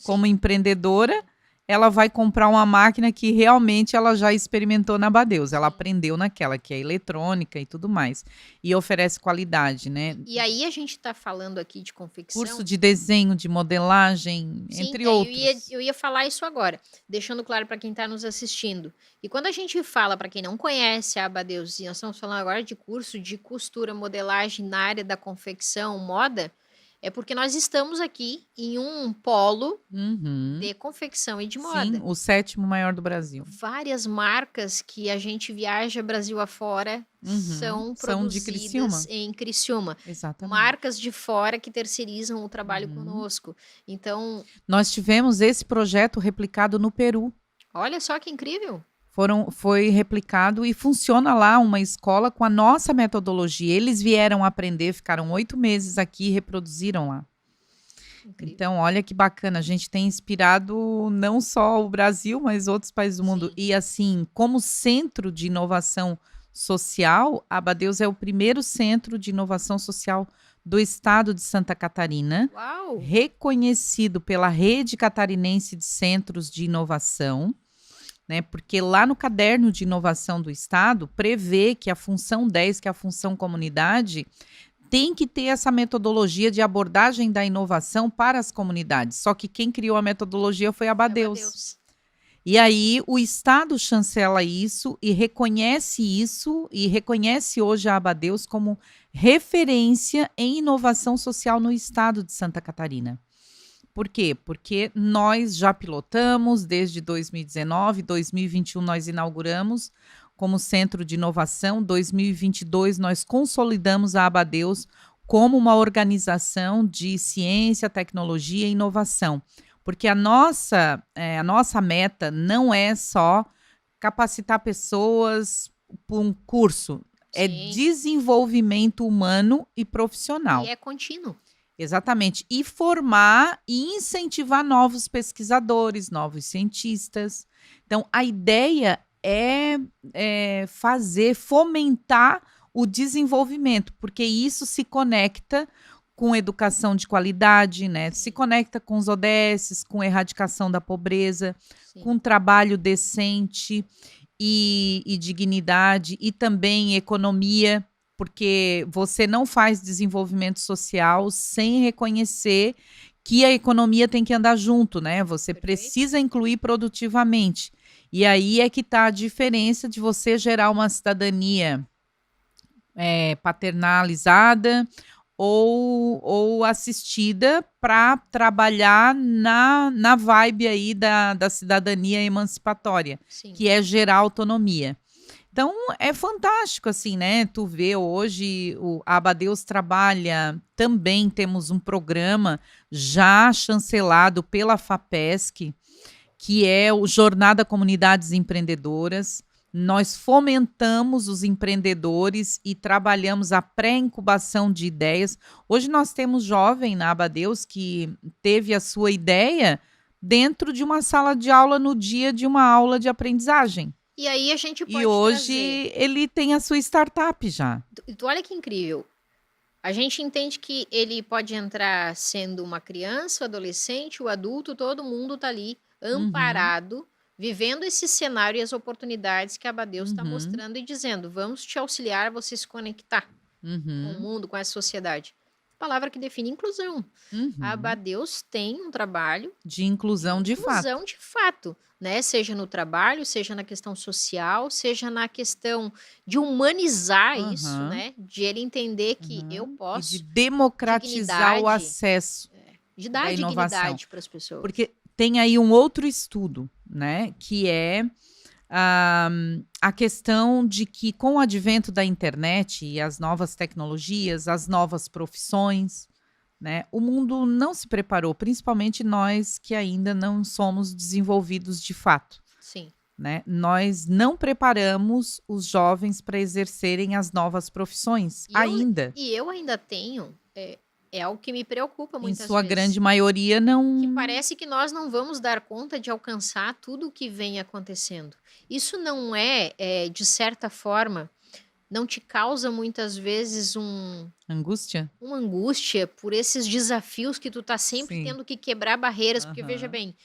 como Sim, empreendedora, ela vai comprar uma máquina que realmente ela já experimentou na Abadeus, ela sim. aprendeu naquela, que é eletrônica e tudo mais. E oferece qualidade, né? E aí a gente está falando aqui de Curso confecção. de desenho, de modelagem, Sim, entre outros. eu ia falar isso agora, deixando claro para quem está nos assistindo. E quando a gente fala, para quem não conhece a Abadeus, e nós estamos falando agora de curso de costura, modelagem na área da confecção, moda, é porque nós estamos aqui em um polo Uhum. de confecção e de Sim, moda. o 7º maior do Brasil. Várias marcas que a gente viaja Brasil afora Uhum. são São de produzidas Criciúma. em Criciúma. Exatamente. Marcas de fora que terceirizam o trabalho Uhum. conosco. Então, Nós tivemos esse projeto replicado no Peru. olha só que incrível. Foi replicado e funciona lá uma escola com a nossa metodologia. Eles vieram aprender, ficaram 8 meses aqui e reproduziram lá. Incrível. Então, olha que bacana, a gente tem inspirado não só o Brasil, mas outros países do mundo. Sim. E assim, como centro de inovação social, a Abadeus é o primeiro centro de inovação social do estado de Santa Catarina, Uau! reconhecido pela Rede Catarinense de Centros de Inovação, né? Porque lá no caderno de inovação do estado prevê que a função 10, que é a função comunidade, tem que ter essa metodologia de abordagem da inovação para as comunidades. Só que quem criou a metodologia foi a Abadeus. Abadeus. E aí o Estado chancela isso e reconhece hoje a Abadeus como referência em inovação social no estado de Santa Catarina. Por quê? Porque nós já pilotamos desde 2019, 2021 nós inauguramos como centro de inovação, 2022 nós consolidamos a Abadeus como uma organização de ciência, tecnologia e inovação. Porque a nossa meta não é só capacitar pessoas por um curso, é Sim. desenvolvimento humano e E profissional. é contínuo. Exatamente. E formar e incentivar novos pesquisadores, novos cientistas. Então, a ideia é fomentar o desenvolvimento, porque isso se conecta com educação de qualidade, né? Se Sim, conecta com os ODSs, com erradicação da pobreza, sim. com trabalho decente e dignidade, e também economia, porque você não faz desenvolvimento social sem reconhecer que a economia tem que andar junto, né? Você Perfeito. precisa incluir produtivamente. E aí é que está a diferença de você gerar uma cidadania paternalizada ou assistida para trabalhar na vibe aí da cidadania emancipatória, Sim. que é gerar autonomia. Então, é fantástico, assim, né? Tu vê hoje, a Abadeus trabalha, também temos um programa já chancelado pela FAPESC, que é o Jornada Comunidades Empreendedoras. Nós fomentamos os empreendedores e trabalhamos a pré-incubação de ideias. Hoje nós temos jovem na Abadeus que teve a sua ideia dentro de uma sala de aula no dia de uma aula de aprendizagem. E aí a gente E pode hoje trazer. ele tem a sua startup já. Tu olha que incrível. A gente entende que ele pode entrar sendo uma criança, o adolescente, o adulto, todo mundo tá ali Uhum, amparado, vivendo esse cenário e as oportunidades que a Abadeus está uhum, mostrando e dizendo: vamos te auxiliar a você se conectar com o uhum, mundo, com a sociedade. Palavra que define inclusão. A uhum. Abadeus tem um trabalho De de inclusão de fato. inclusão de fato, né? Seja no trabalho, seja na questão social, seja na questão de humanizar isso, Aham, né? De ele entender que eu aham. E de posso democratizar o dignidade, acesso de da dar inovação. dignidade para as pessoas. Porque tem aí um outro estudo, né, que é a questão de que com o advento da internet e as novas tecnologias, as novas profissões, né, o mundo não se preparou, principalmente nós que ainda não somos desenvolvidos de fato. Sim. Né? Nós não preparamos os jovens para exercerem as novas profissões E eu, ainda. e eu ainda tenho, é algo que me preocupa Em muitas sua grande vezes, maioria, que não. parece que nós não vamos dar conta de alcançar tudo o que vem acontecendo. Isso não de certa forma, não te causa muitas vezes Angústia? uma angústia por esses desafios que tu tá sempre Sim. tendo que quebrar barreiras, porque veja Aham. bem,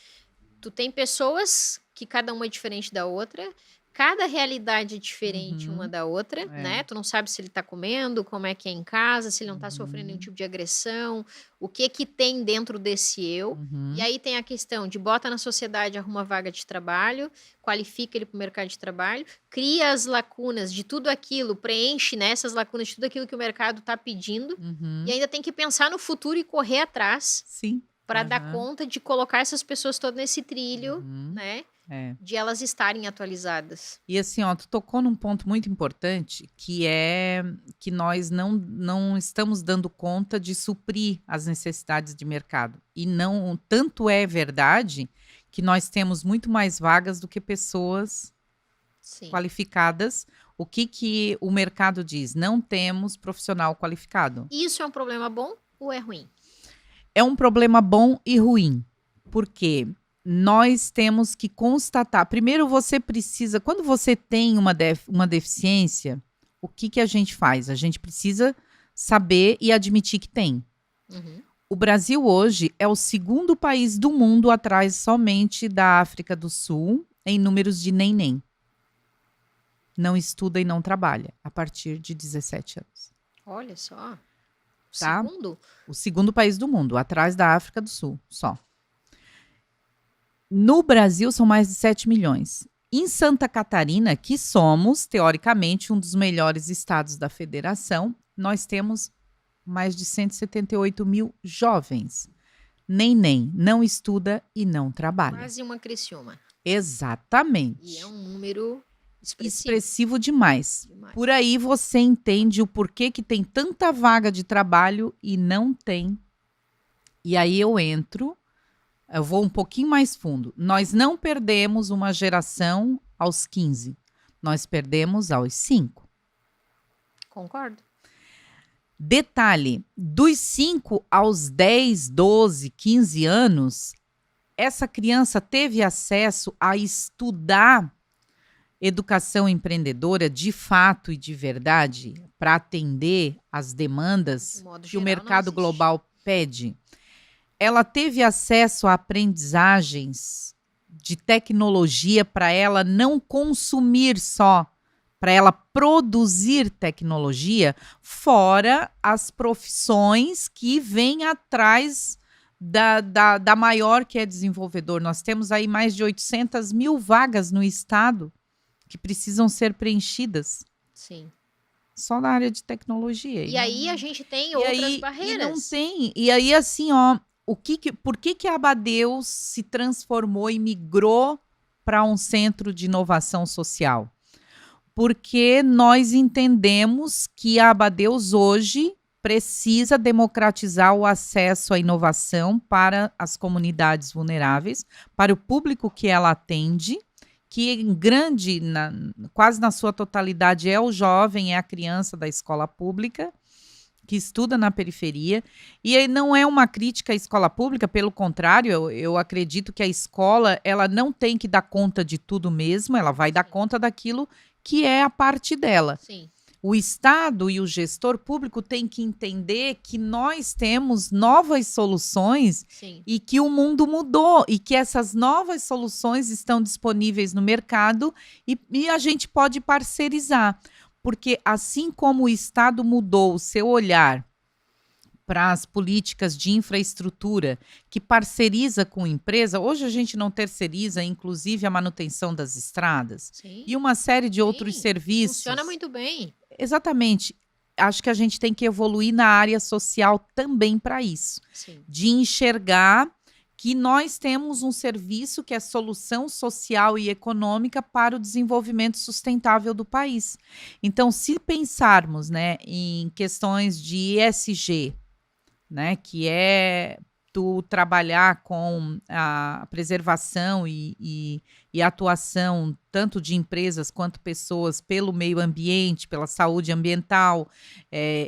tu tem pessoas que cada uma é diferente da outra, cada realidade é diferente uma Uhum. da outra, É. né? Tu não sabe se ele tá comendo, como é que é em casa, se ele não tá sofrendo nenhum Uhum. tipo de agressão, o que que tem dentro desse eu. E Uhum. aí tem a questão de bota na sociedade, arruma vaga de trabalho, qualifica ele para o mercado de trabalho, cria as lacunas de tudo aquilo, preenche nessas lacunas de tudo aquilo que o mercado está pedindo, e Uhum. ainda tem que pensar no futuro e correr atrás Sim. para dar Aham. conta de colocar essas pessoas todas nesse trilho, Uhum. né? É. De elas estarem atualizadas. E assim, ó, tu tocou num ponto muito importante, que é que nós não estamos dando conta de suprir as necessidades de mercado. E não, tanto é verdade que nós temos muito mais vagas do que pessoas Sim. qualificadas. O que o mercado diz? Não temos profissional qualificado. Isso é um problema bom ou é ruim? É um problema bom e ruim, porque nós temos que constatar. Primeiro, você precisa, quando você tem uma deficiência, o que a gente faz? A gente precisa saber e admitir que tem. Uhum. O Brasil hoje é o segundo país do mundo, atrás somente da África do Sul, em números de neném. Não estuda e não trabalha a partir de 17 anos. Olha só. O Tá? segundo? O segundo país do mundo, atrás da África do Sul, só. No Brasil, são mais de 7 milhões. Em Santa Catarina, que somos, teoricamente, um dos melhores estados da federação, nós temos mais de 178 mil jovens. Nem, não estuda e não trabalha. Quase uma Criciúma. Exatamente. E é um número expressivo. Expressivo demais. Por aí você entende o porquê que tem tanta vaga de trabalho e não tem. E aí eu vou um pouquinho mais fundo. Nós não perdemos uma geração aos 15, nós perdemos aos 5. Concordo. Detalhe, dos 5 aos 10, 12, 15 anos, essa criança teve acesso a estudar educação empreendedora de fato e de verdade para atender às demandas De modo que o geral, não mercado existe. global pede. Ela teve acesso a aprendizagens de tecnologia para ela não consumir só, para ela produzir tecnologia, fora as profissões que vêm atrás da maior, que é desenvolvedor. Nós temos aí mais de 800 mil vagas no estado que precisam ser preenchidas. Sim. Só na área de tecnologia. E aí a gente tem E outras aí, barreiras. E não tem. E aí, assim, ó, por que a Abadeus se transformou e migrou para um centro de inovação social? Porque nós entendemos que a Abadeus hoje precisa democratizar o acesso à inovação para as comunidades vulneráveis, para o público que ela atende, que em grande, quase na sua totalidade, é o jovem, é a criança da escola pública, que estuda na periferia. E aí não é uma crítica à escola pública, pelo contrário, eu acredito que a escola ela não tem que dar conta de tudo mesmo, ela vai dar conta daquilo que é a parte dela. Sim. O Estado e o gestor público têm que entender que nós temos novas soluções. Sim. E que o mundo mudou e que essas novas soluções estão disponíveis no mercado e a gente pode parcerizar. Porque assim como o Estado mudou o seu olhar para as políticas de infraestrutura, que parceriza com empresa, hoje a gente não terceiriza, inclusive, a manutenção das estradas. Sim. E uma série de outros serviços. Funciona muito bem. Exatamente. Acho que a gente tem que evoluir na área social também para isso. Sim. De enxergar que nós temos um serviço que é solução social e econômica para o desenvolvimento sustentável do país. Então, se pensarmos, né, em questões de ESG, né, que é tu trabalhar com a preservação e atuação tanto de empresas quanto pessoas pelo meio ambiente, pela saúde ambiental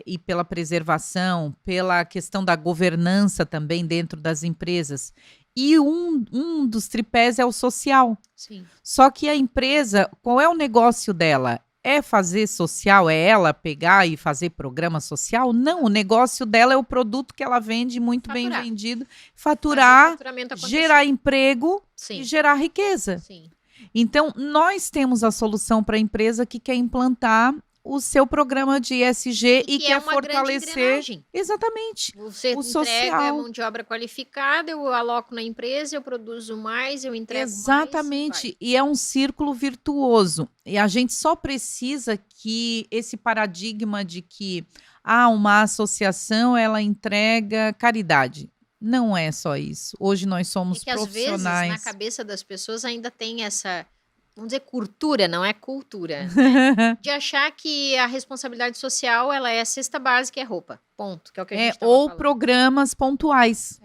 e pela preservação, pela questão da governança também dentro das empresas. E um dos tripés é o social. Sim. Só que a empresa, qual é o negócio dela? É fazer social? É ela pegar e fazer programa social? Não, o negócio dela é o produto que ela vende muito bem vendido, faturar, gerar emprego e gerar riqueza. Sim. Então, nós temos a solução para a empresa que quer implantar o seu programa de ESG e quer fortalecer exatamente você o social. Entrega a mão social. de obra qualificada, eu aloco na empresa, eu produzo mais, eu entrego mais. Exatamente, e é um círculo virtuoso. E a gente só precisa que esse paradigma de que uma associação ela entrega caridade. Não é só isso. Hoje nós somos que às vezes na cabeça das pessoas ainda tem essa, vamos dizer, cultura, não é cultura, né? De achar que a responsabilidade social ela é a cesta básica e é roupa. Ponto. Que é o que a gente estava ou falando. programas pontuais.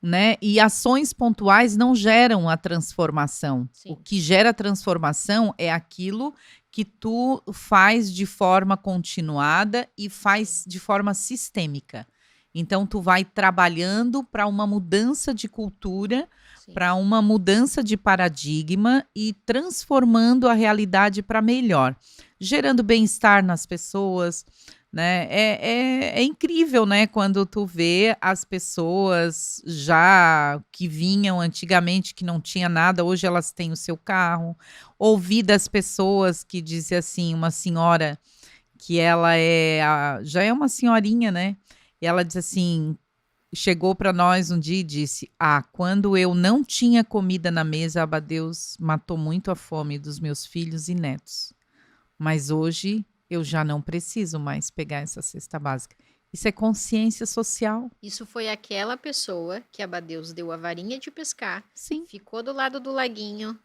Né? E ações pontuais não geram a transformação. Sim. O que gera transformação é aquilo que tu faz de forma continuada e faz de forma sistêmica. Então, tu vai trabalhando para uma mudança de cultura, para uma mudança de paradigma e transformando a realidade para melhor, gerando bem-estar nas pessoas, né? É incrível, né? Quando tu vê as pessoas já que vinham antigamente, que não tinha nada, hoje elas têm o seu carro. Ouvi das pessoas que dizem assim, uma senhora que ela já é uma senhorinha, né? E ela diz assim, chegou para nós um dia e disse, quando eu não tinha comida na mesa, Abadeus matou muito a fome dos meus filhos e netos. Mas hoje eu já não preciso mais pegar essa cesta básica. Isso é consciência social. Isso foi aquela pessoa que Abadeus deu a varinha de pescar, Sim. ficou do lado do laguinho,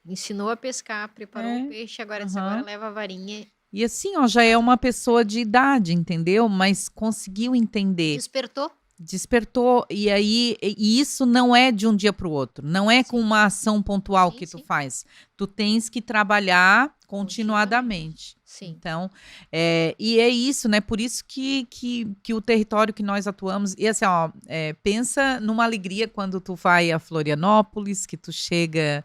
ensinou a pescar, preparou o peixe, agora disse, agora leva a varinha E assim, ó, já é uma pessoa de idade, entendeu? Mas conseguiu entender. Despertou? Despertou, e aí e isso não é de um dia para o outro, não é com Sim, uma ação pontual sim, que tu sim. faz, tu tens que trabalhar Continuamente. continuadamente. Sim. Então, e é isso, né? Por isso que o território que nós atuamos, e assim, ó, pensa numa alegria quando tu vai a Florianópolis, que tu chega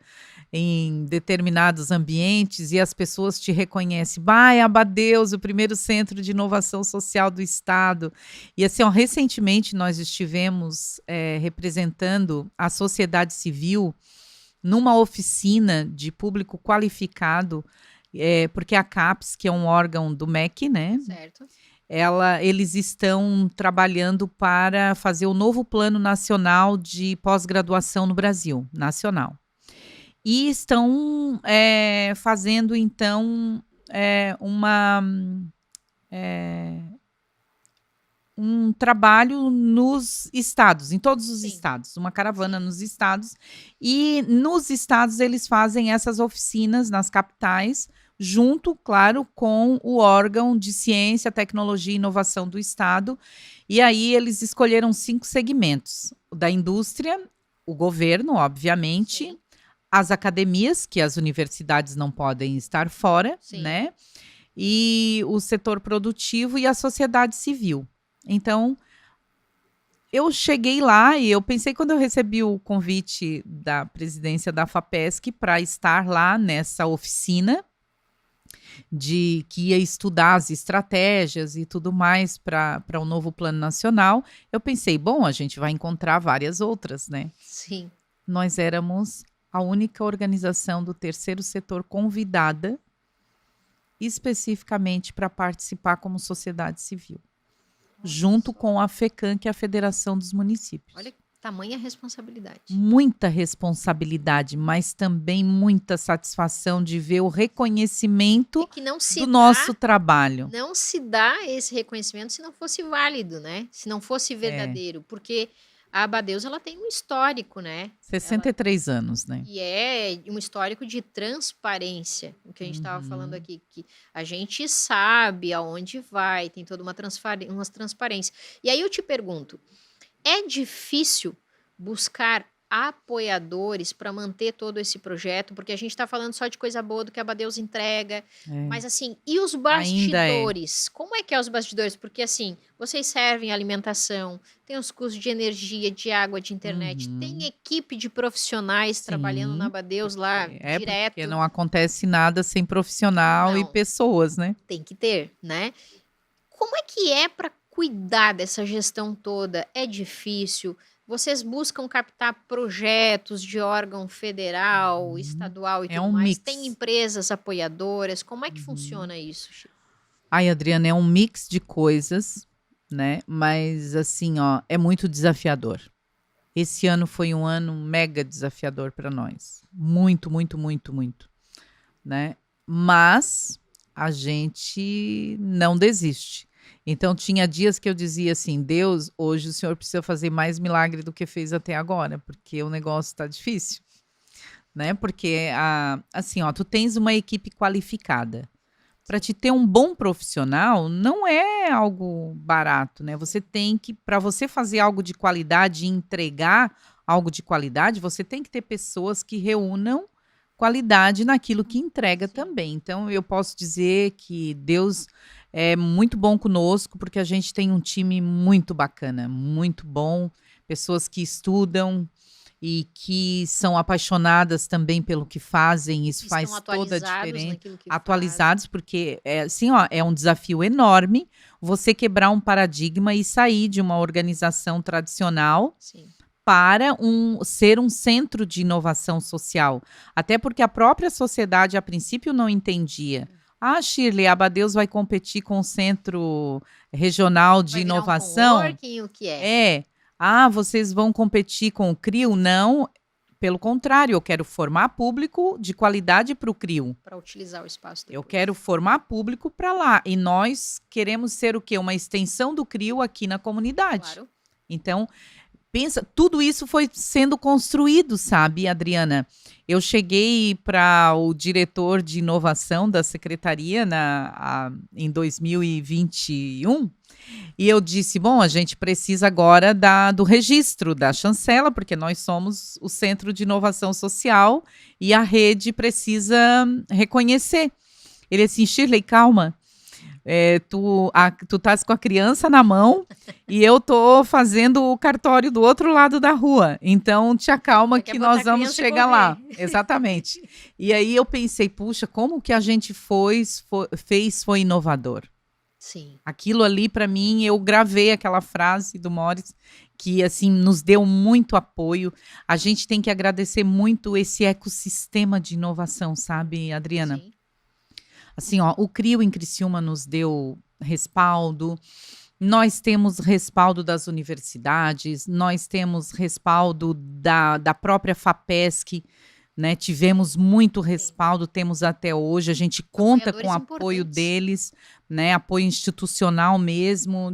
em determinados ambientes e as pessoas te reconhecem. Vai, Abadeus, o primeiro centro de inovação social do estado. E assim, ó, recentemente nós estivemos representando a sociedade civil numa oficina de público qualificado, porque a CAPES, que é um órgão do MEC, né? Certo. Eles estão trabalhando para fazer o novo Plano Nacional de Pós-Graduação no Brasil, nacional. E estão fazendo, então, um trabalho nos estados, em todos os Sim. estados, uma caravana Sim. nos estados. E nos estados eles fazem essas oficinas nas capitais, junto, claro, com o órgão de ciência, tecnologia e inovação do estado. E aí eles escolheram 5 segmentos: o da indústria, o governo, obviamente, Sim. as academias, que as universidades não podem estar fora, Sim. né? E o setor produtivo e a sociedade civil. Então, eu cheguei lá e eu pensei, quando eu recebi o convite da presidência da FAPESC para estar lá nessa oficina, que ia estudar as estratégias e tudo mais para o novo plano nacional, eu pensei, bom, a gente vai encontrar várias outras, né? Sim. Nós éramos a única organização do terceiro setor convidada especificamente para participar como sociedade civil, junto com a FECAM, que é a Federação dos Municípios. Olha, tamanha responsabilidade. Muita responsabilidade, mas também muita satisfação de ver o reconhecimento que não se do dá, nosso trabalho. Não se dá esse reconhecimento se não fosse válido, né? Se não fosse verdadeiro, porque a Abadeus ela tem um histórico, né? 63 anos, né? E é um histórico de transparência, o que a gente estava falando Uhum. aqui, que a gente sabe aonde vai, tem toda uma transparência. E aí eu te pergunto, é difícil buscar apoiadores para manter todo esse projeto? Porque a gente está falando só de coisa boa do que a Abadeus entrega, mas assim, e os Ainda é. bastidores? Como é que é os bastidores? Porque assim, vocês servem alimentação, tem os custos de energia, de água, de internet, tem Uhum. equipe de profissionais trabalhando na Sim, Abadeus lá porque direto. não acontece nada sem profissional e Não, pessoas, né? tem que ter, né? Como é para cuidar dessa gestão toda? É difícil? Vocês buscam captar projetos de órgão federal, Uhum. estadual e É tudo um mais? Tem mix. empresas apoiadoras? Como é que Uhum. funciona isso, Chico? Ai, Adriana, é um mix de coisas, né? Mas assim, ó, é muito desafiador. Esse ano foi um ano mega desafiador para nós. Muito, muito, muito, muito, né? Mas a gente não desiste. Então tinha dias que eu dizia assim: Deus, hoje o Senhor precisa fazer mais milagre do que fez até agora, porque o negócio está difícil, né? Porque assim, ó, tu tens uma equipe qualificada. Para te ter um bom profissional, não é algo barato, né? Você tem que, para você fazer algo de qualidade e entregar algo de qualidade, você tem que ter pessoas que reúnam qualidade naquilo que entrega também. Então, eu posso dizer que Deus é muito bom conosco, porque a gente tem um time muito bacana, muito bom, pessoas que estudam e que são apaixonadas também pelo que fazem, isso Estão faz toda a atualizados diferença. naquilo que fazem. Atualizados, porque assim, ó, é um desafio enorme você quebrar um paradigma e sair de uma organização tradicional Sim. para ser um centro de inovação social. Até porque a própria sociedade, a princípio, não entendia. Ah, Shirley, a Abadeus vai competir com o Centro Regional de Vai virar um Inovação? coworking, o que é? É. Ah, vocês vão competir com o CRIO? Não. Pelo contrário, eu quero formar público de qualidade para o CRIO. Para utilizar o espaço Eu depois. quero formar público para lá. E nós queremos ser o quê? Uma extensão do CRIO aqui na comunidade. Claro. Então, pensa, tudo isso foi sendo construído, sabe, Adriana? Eu cheguei para o diretor de inovação da secretaria em 2021 e eu disse: bom, a gente precisa agora do registro da chancela, porque nós somos o Centro de Inovação Social e a rede precisa reconhecer. Ele assim: Shirley, calma. Tu estás com a criança na mão e eu tô fazendo o cartório do outro lado da rua. Então, te acalma que nós vamos chegar lá. Exatamente. E aí eu pensei, puxa, como que a gente fez foi inovador. Sim. Aquilo ali, para mim, eu gravei aquela frase do Morris, que assim nos deu muito apoio. A gente tem que agradecer muito esse ecossistema de inovação, sabe, Adriana? Sim. Assim, ó, o CRIO em Criciúma nos deu respaldo, nós temos respaldo das universidades, nós temos respaldo da própria FAPESC, né? Tivemos muito respaldo, temos até hoje, a gente conta com o apoio deles, né? Apoio institucional mesmo,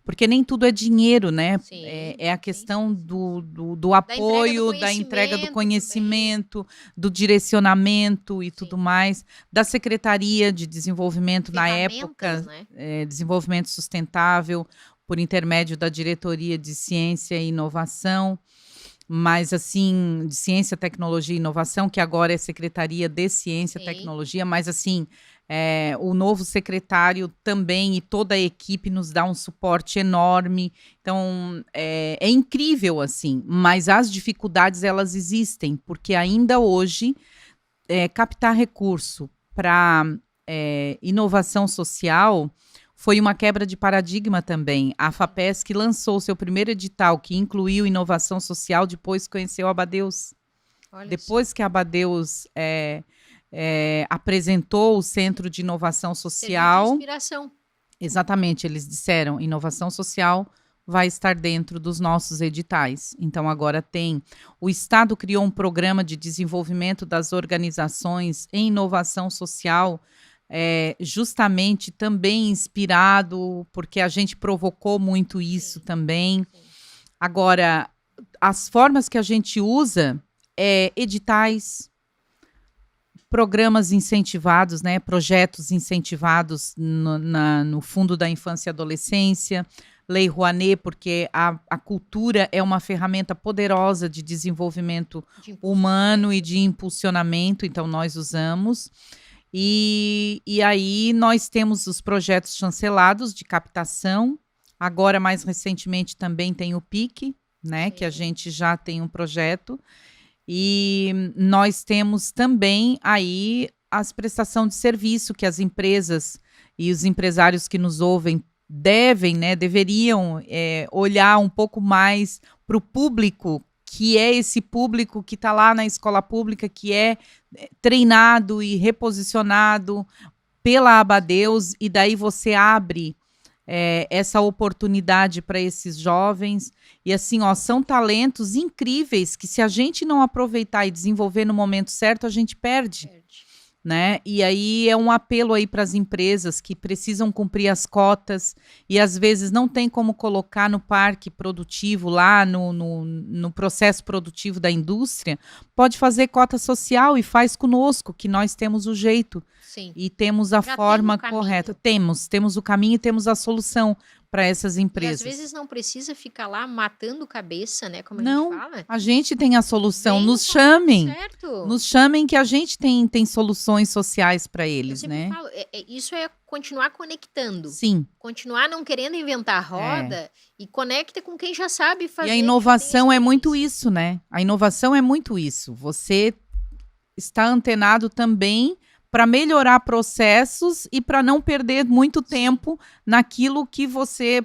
porque nem tudo é dinheiro, né? Sim, é a questão do apoio, da entrega do conhecimento, do direcionamento e tudo mais, da Secretaria de Desenvolvimento na época, né? Desenvolvimento Sustentável, por intermédio da Diretoria de Ciência e Inovação, mas assim, de Ciência, Tecnologia e Inovação, que agora é Secretaria de Ciência e Tecnologia, mas assim, o novo secretário também e toda a equipe nos dá um suporte enorme. Então, é incrível, assim, mas as dificuldades, elas existem, porque ainda hoje, captar recurso para inovação social foi uma quebra de paradigma também. A FAPESC lançou seu primeiro edital, que incluiu inovação social, depois conheceu a Abadeus. Depois que a Abadeus apresentou o Centro de Inovação Social... de inspiração. Exatamente, eles disseram, inovação social vai estar dentro dos nossos editais. Então, agora tem... O Estado criou um programa de desenvolvimento das organizações em inovação social, justamente também inspirado, porque a gente provocou muito isso também. Agora, as formas que a gente usa editais, programas incentivados, né, projetos incentivados no Fundo da Infância e Adolescência, Lei Rouanet, porque a cultura é uma ferramenta poderosa de desenvolvimento humano e de impulsionamento, então nós usamos. E aí nós temos os projetos chancelados de captação. Agora, mais recentemente, também tem o PIC, né? Que a gente já tem um projeto. E nós temos também aí as prestação de serviço que as empresas e os empresários que nos ouvem deveriam olhar um pouco mais para o público, que é esse público que está lá na escola pública, que é treinado e reposicionado pela Abadeus, e daí você abre essa oportunidade para esses jovens. E assim, ó, são talentos incríveis que, se a gente não aproveitar e desenvolver no momento certo, a gente perde. Né? E aí é um apelo aí para as empresas que precisam cumprir as cotas e às vezes não tem como colocar no parque produtivo, lá no processo produtivo da indústria, pode fazer cota social e faz conosco, que nós temos o jeito. Sim. E temos a forma correta. Temos o caminho e temos a solução para essas empresas. E às vezes não precisa ficar lá matando cabeça, né? Como não, a gente fala. A gente tem a solução. Bem, nos chamem. certo. Nos chamem que a gente tem soluções sociais para eles, né? Falo, isso é continuar conectando. Sim. Continuar não querendo inventar a roda e conecta com quem já sabe fazer. E a inovação é muito isso, né? A inovação é muito isso. Você está antenado também para melhorar processos e para não perder muito tempo naquilo que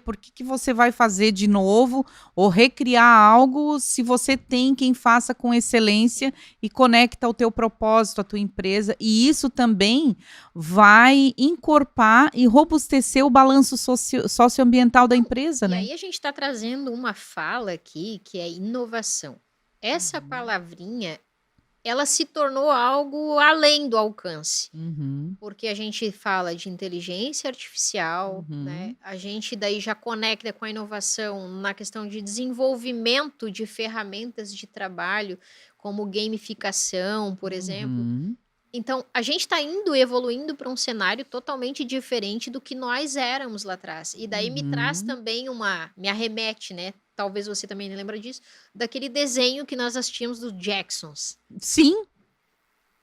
por que você vai fazer de novo ou recriar algo, se você tem quem faça com excelência e conecta o teu propósito, a tua empresa. E isso também vai encorpar e robustecer o balanço socioambiental da empresa, né? E aí a gente está trazendo uma fala aqui que é inovação. Essa palavrinha, ela se tornou algo além do alcance. Uhum, Porque a gente fala de inteligência artificial, né? uhum, A gente daí já conecta com a inovação na questão de desenvolvimento de ferramentas de trabalho, como gamificação, por exemplo. uhum, Então, a gente está indo evoluindo para um cenário totalmente diferente do que nós éramos lá atrás. E daí me traz uhum. também me arremete, né? Talvez você também lembra disso, daquele desenho que nós assistimos dos Jacksons. Sim,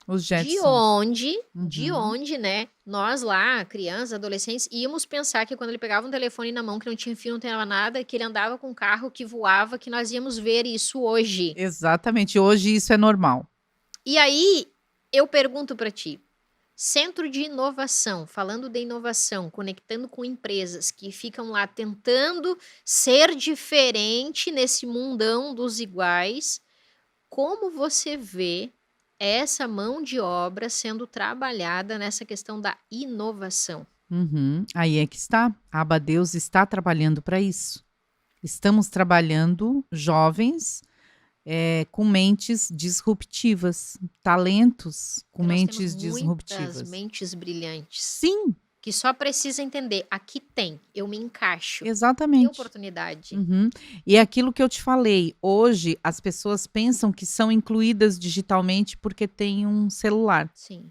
os De Jetsons. onde, de Uhum. onde, né? Nós lá, crianças, adolescentes, íamos pensar que quando ele pegava um telefone na mão, que não tinha fio, não tinha nada, que ele andava com um carro que voava, que nós íamos ver isso hoje. Exatamente, hoje isso é normal. E aí, eu pergunto para ti, centro de inovação, falando de inovação, conectando com empresas que ficam lá tentando ser diferente nesse mundão dos iguais, como você vê essa mão de obra sendo trabalhada nessa questão da inovação? Uhum. Aí é que está, a Abadeus está trabalhando para isso. Estamos trabalhando jovens, com mentes disruptivas, talentos com Porque nós temos mentes muitas disruptivas. mentes brilhantes Sim, que só precisa entender, aqui tem, eu me encaixo, tem exatamente. oportunidade. Uhum. E é aquilo que eu te falei, hoje as pessoas pensam que são incluídas digitalmente porque têm um celular. Sim,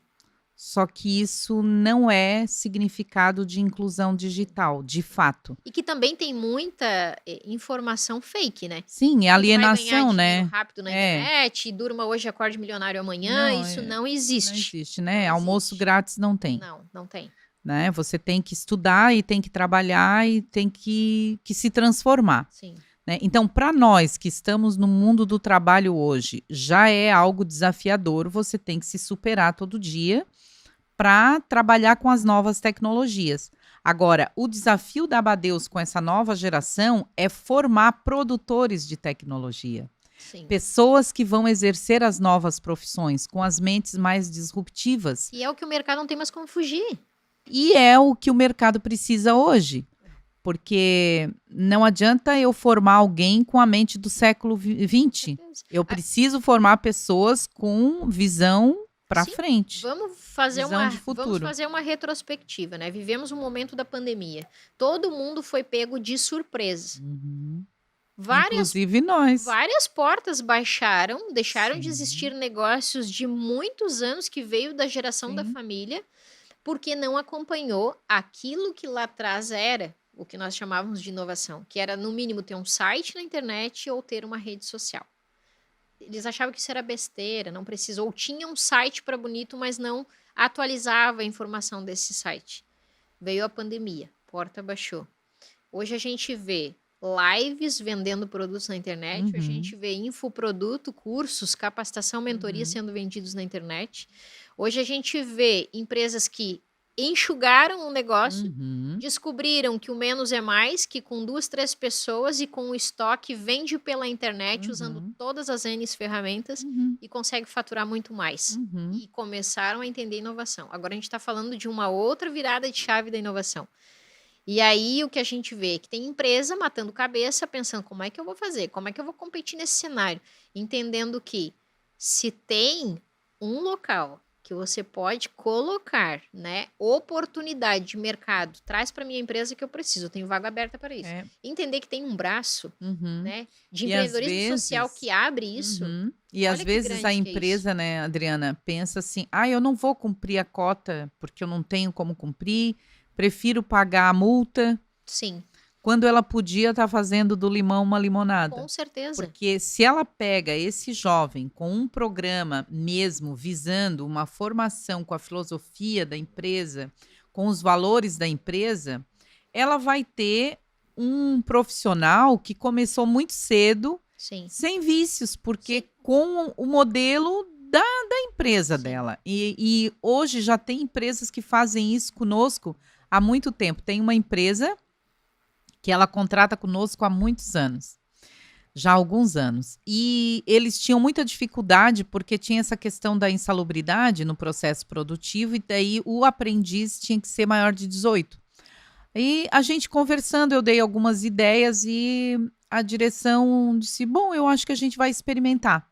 Só que isso não é significado de inclusão sim. digital, de fato. E que também tem muita informação fake, né? Sim, é Que vai ganhar alienação, dinheiro né? rápido na É. internet, durma hoje, acorde milionário amanhã, Não, isso não não existe. existe, Não né? Almoço existe. grátis não tem, Não, não tem. né? Você tem que estudar e tem que trabalhar e tem que se transformar, Sim, né? Então, para nós que estamos no mundo do trabalho hoje, já é algo desafiador, você tem que se superar todo dia para trabalhar com as novas tecnologias. Agora, o desafio da Abadeus com essa nova geração é formar produtores de tecnologia. sim. Pessoas que vão exercer as novas profissões com as mentes mais disruptivas. E é o que o mercado não tem mais como fugir. E é o que o mercado precisa hoje. Porque não adianta eu formar alguém com a mente do século Com XX. certeza. Eu preciso formar pessoas com visão para Sim, frente, visão de vamos futuro. fazer uma retrospectiva, né? Vivemos um momento da pandemia. Todo mundo foi pego de surpresa. Uhum. Várias Inclusive nós. várias portas baixaram, deixaram de existir Sim, negócios de muitos anos que veio da geração da sim. família, porque não acompanhou aquilo que lá atrás era o que nós chamávamos de inovação, que era no mínimo ter um site na internet ou ter uma rede social. Eles achavam que isso era besteira, não precisa, ou tinha um site para bonito, mas não atualizava a informação desse site. Veio a pandemia, porta baixou. Hoje a gente vê lives vendendo produtos na internet, hoje a Uhum, gente vê infoproduto, cursos, capacitação, mentoria uhum, sendo vendidos na internet. Hoje a gente vê empresas que enxugaram o negócio, uhum, descobriram que o menos é mais, que com 2, 3 pessoas e com o estoque vende pela internet usando uhum, todas as N ferramentas uhum, e consegue faturar muito mais. uhum. E começaram a entender inovação. Agora a gente está falando de uma outra virada de chave da inovação. E aí o que a gente vê é que tem empresa matando cabeça, pensando como é que eu vou fazer, como é que eu vou competir nesse cenário, entendendo que se tem um local que você pode colocar, né, oportunidade de mercado, traz para minha empresa que eu preciso, eu tenho vaga aberta para isso. É, Entender que tem um braço, uhum. né, de E às empreendedorismo social que vezes abre isso. uhum. E às Olha que vezes a grande que é isso. empresa, né, Adriana, pensa assim: "Ah, eu não vou cumprir a cota, porque eu não tenho como cumprir, prefiro pagar a multa", Sim, quando ela podia estar fazendo do limão uma limonada. com certeza. Porque se ela pega esse jovem com um programa mesmo visando uma formação com a filosofia da empresa, com os valores da empresa, ela vai ter um profissional que começou muito cedo, Sim, sem vícios, sim, porque com o modelo da empresa sim. dela. E hoje já tem empresas que fazem isso conosco há muito tempo. Tem uma empresa que ela contrata conosco há muitos anos, já há alguns anos. E eles tinham muita dificuldade porque tinha essa questão da insalubridade no processo produtivo e daí o aprendiz tinha que ser maior de 18. E a gente conversando, eu dei algumas ideias e a direção disse: "Bom, eu acho que a gente vai experimentar".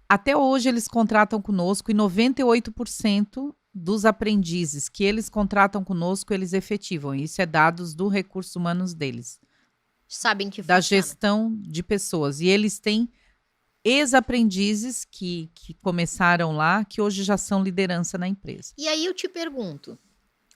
Até hoje eles contratam conosco e 98% dos aprendizes que eles contratam conosco, eles efetivam. Isso é dados do recursos humanos deles, Sabem que da funciona. gestão de pessoas. E eles têm ex-aprendizes que começaram lá, que hoje já são liderança na empresa. E aí eu te pergunto,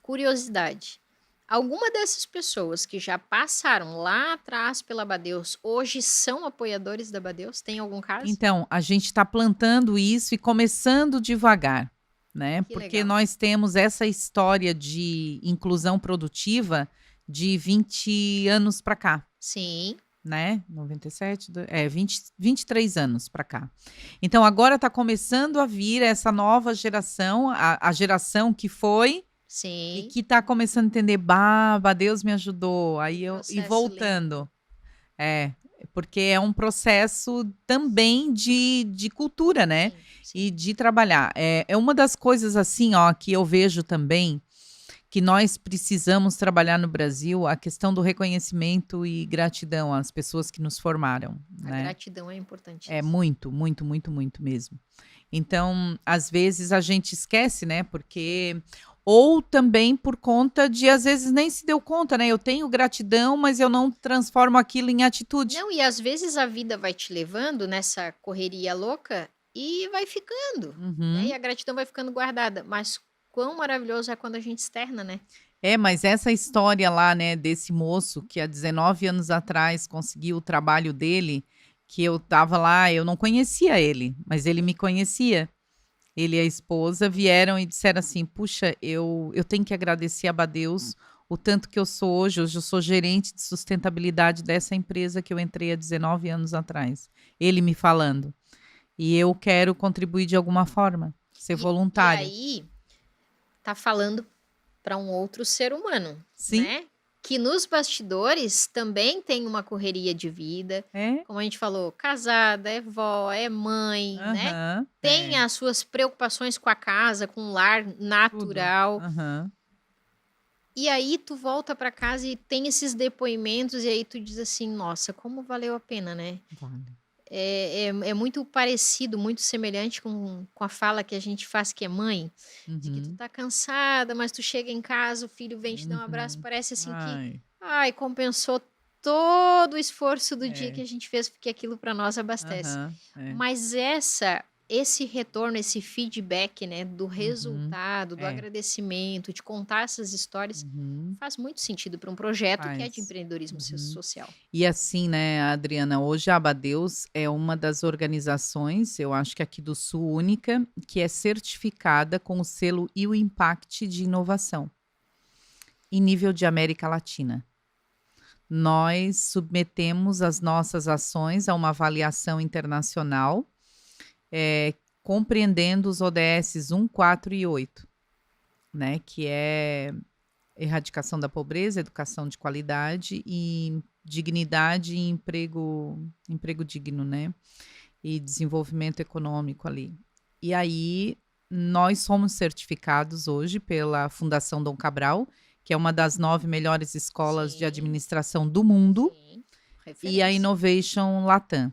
curiosidade, alguma dessas pessoas que já passaram lá atrás pela Abadeus, hoje são apoiadores da Abadeus? Tem algum caso? Então, a gente está plantando isso e começando devagar, né? Que Porque legal. nós temos essa história de inclusão produtiva de 20 anos para cá, Sim, né? 97, 23 anos para cá. Então, agora está começando a vir essa nova geração, a geração que foi e sim. que está começando a entender, bah, Deus me ajudou. Aí eu, e Processo voltando. É, porque é um processo também de cultura, né? Sim, sim. E de trabalhar. É uma das coisas assim, ó, que eu vejo também que nós precisamos trabalhar no Brasil, a questão do reconhecimento e gratidão às pessoas que nos formaram, A né? gratidão é importante. É muito, muito, muito, muito mesmo. Então, às vezes a gente esquece, né? Porque ou também por conta de às vezes nem se deu conta, né? Eu tenho gratidão, mas eu não transformo aquilo em atitude. Não, e às vezes a vida vai te levando nessa correria louca e vai ficando, né? E Uhum. a gratidão vai ficando guardada. Mas quão maravilhoso é quando a gente externa, né? É, mas essa história lá, né, desse moço que há 19 anos atrás conseguiu o trabalho dele, que eu tava lá, eu não conhecia ele, mas ele me conhecia. Ele e a esposa vieram e disseram assim: puxa, eu tenho que agradecer a Deus o tanto que eu sou hoje. Hoje eu sou gerente de sustentabilidade dessa empresa que eu entrei há 19 anos atrás. Ele me falando. E eu quero contribuir de alguma forma, ser E voluntário. aí, tá falando para um outro ser humano, Sim, né? Que nos bastidores também tem uma correria de vida. é. Como a gente falou, casada, é vó, é mãe, né? Aham, Tem é. as suas preocupações com a casa, com o lar Tudo. natural. Aham. E aí tu volta para casa e tem esses depoimentos, e aí tu diz assim: "Nossa, como valeu a pena", né. Vale. É muito parecido, muito semelhante com a fala que a gente faz que é mãe, de que tu Uhum, tá cansada, mas tu chega em casa, o filho vem te dar um abraço, uhum. parece assim que, Ai, ai, compensou todo o esforço do dia que é. a gente fez, porque aquilo para nós abastece. Aham, é. Mas esse retorno, esse feedback, né, do Uhum. resultado, do É. agradecimento, de contar essas histórias, Uhum. faz muito sentido para um projeto que é de Faz. empreendedorismo Uhum. social. E assim, né, Adriana, hoje a Abadeus é uma das organizações, eu acho que aqui do Sul única, que é certificada com o selo e o Impact de inovação em nível de América Latina. Nós submetemos as nossas ações a uma avaliação internacional, compreendendo os ODS 1, 4 e 8, né, que é erradicação da pobreza, educação de qualidade e dignidade e emprego digno, né? E desenvolvimento econômico ali. E aí, nós somos certificados hoje pela Fundação Dom Cabral, que é uma das 9 melhores escolas de Sim, administração do mundo, sim, e a referência. Innovation Latam.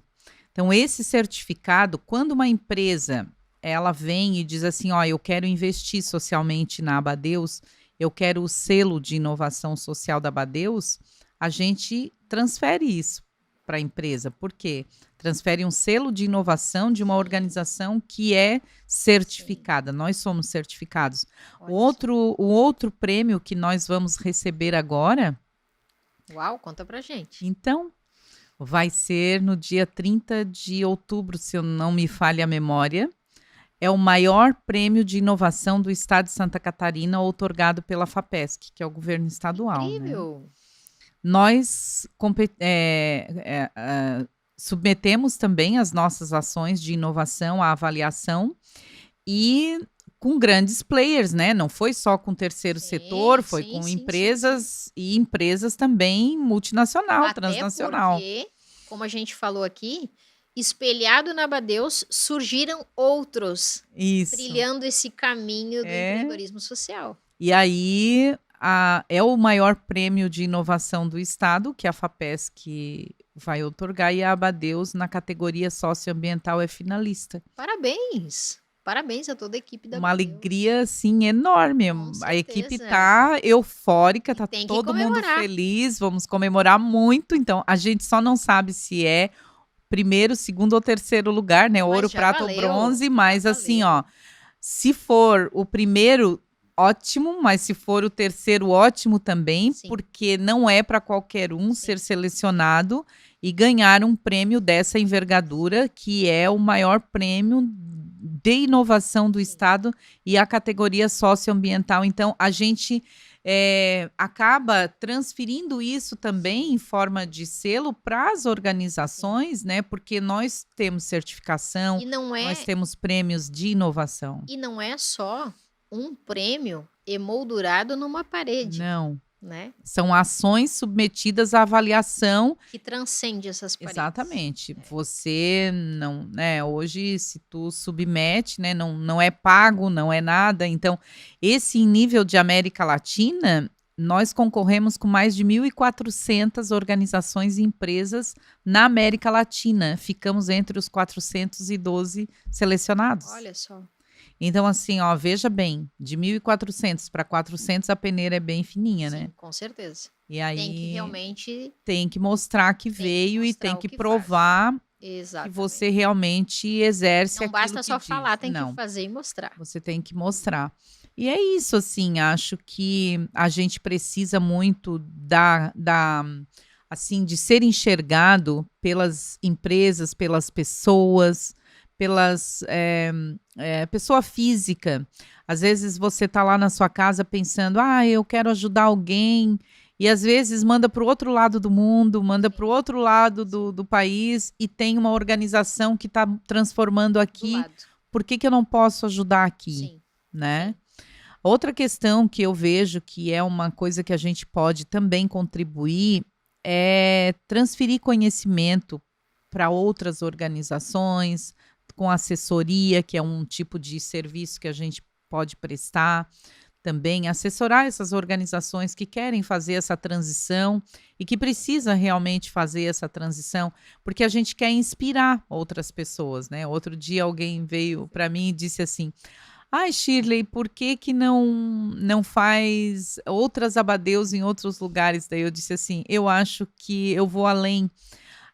Então, esse certificado, quando uma empresa ela vem e diz assim, ó, eu quero investir socialmente na Abadeus, eu quero o selo de inovação social da Abadeus, a gente transfere isso para a empresa. Por quê? Transfere um selo de inovação de uma Sim, organização que é sim, certificada. Nós somos certificados. O olha só. outro, o outro prêmio que nós vamos receber agora, Uau, conta pra gente. então, vai ser no dia 30 de outubro, se eu não me falha a memória. É o maior prêmio de inovação do estado de Santa Catarina, outorgado pela FAPESC, que é o governo estadual, né? Incrível. Nós submetemos também as nossas ações de inovação à avaliação e com grandes players, né? Não foi só com o terceiro setor, Sim, foi sim, com sim, sim, sim. empresas e empresas também multinacional, Até transnacional. porque, como a gente falou aqui, espelhado na Abadeus, surgiram outros Isso. trilhando esse caminho do É. empreendedorismo social. E aí é o maior prêmio de inovação do estado, que a FAPESC vai outorgar, e a Abadeus, na categoria socioambiental, é finalista. Parabéns! Parabéns a toda a equipe da Uma Abadeus. alegria, assim, enorme. Com A equipe certeza. tá eufórica, tá Tem que todo mundo comemorar. feliz, vamos comemorar muito. Então, a gente só não sabe se é primeiro, segundo ou terceiro lugar, né? Mas Ouro, já prata ou valeu, bronze, já mas assim, valeu. ó, se for o primeiro, ótimo, mas se for o terceiro, ótimo também, Sim. porque não é para qualquer um Sim. ser selecionado e ganhar um prêmio dessa envergadura, que é o maior prêmio de inovação do Sim. Estado e a categoria socioambiental. Então, a gente acaba transferindo isso também em forma de selo para as organizações, né? Porque nós temos certificação, E não nós é, temos prêmios de inovação. e não é só um prêmio emoldurado numa parede, Não. né? São ações submetidas à avaliação. Que transcende essas paredes. Exatamente. Você não, né? Hoje, se tu submete, né? Não é pago, não é nada. Então, esse nível de América Latina, nós concorremos com mais de 1.400 organizações e empresas na América Latina. Ficamos entre os 412 selecionados. Olha só. Então, assim, ó, veja bem, de 1.400 para 400 a peneira é bem fininha, Sim, né? com certeza. E aí Tem que realmente tem que mostrar que veio e mostrar tem o que que provar faz. que Exatamente. você realmente exerce Não aquilo basta que só diz. falar, tem Não, que fazer e mostrar. você tem que mostrar. E é isso, assim, acho que a gente precisa muito assim, de ser enxergado pelas empresas, pelas pessoas, pessoa física. Às vezes você está lá na sua casa pensando, eu quero ajudar alguém, e às vezes manda para o outro lado do mundo, manda para o outro lado do país, e tem uma organização que está transformando Do aqui. lado. Por que eu não posso ajudar aqui? Sim. Né? Sim. Outra questão que eu vejo que é uma coisa que a gente pode também contribuir é transferir conhecimento para outras organizações, com assessoria, que é um tipo de serviço que a gente pode prestar. Também assessorar essas organizações que querem fazer essa transição e que precisa realmente fazer essa transição, porque a gente quer inspirar outras pessoas, né? Outro dia alguém veio para mim e disse assim: "Ai, Shirley, por que que não faz outras Abadeus em outros lugares?" Daí eu disse assim: "Eu acho que eu vou além.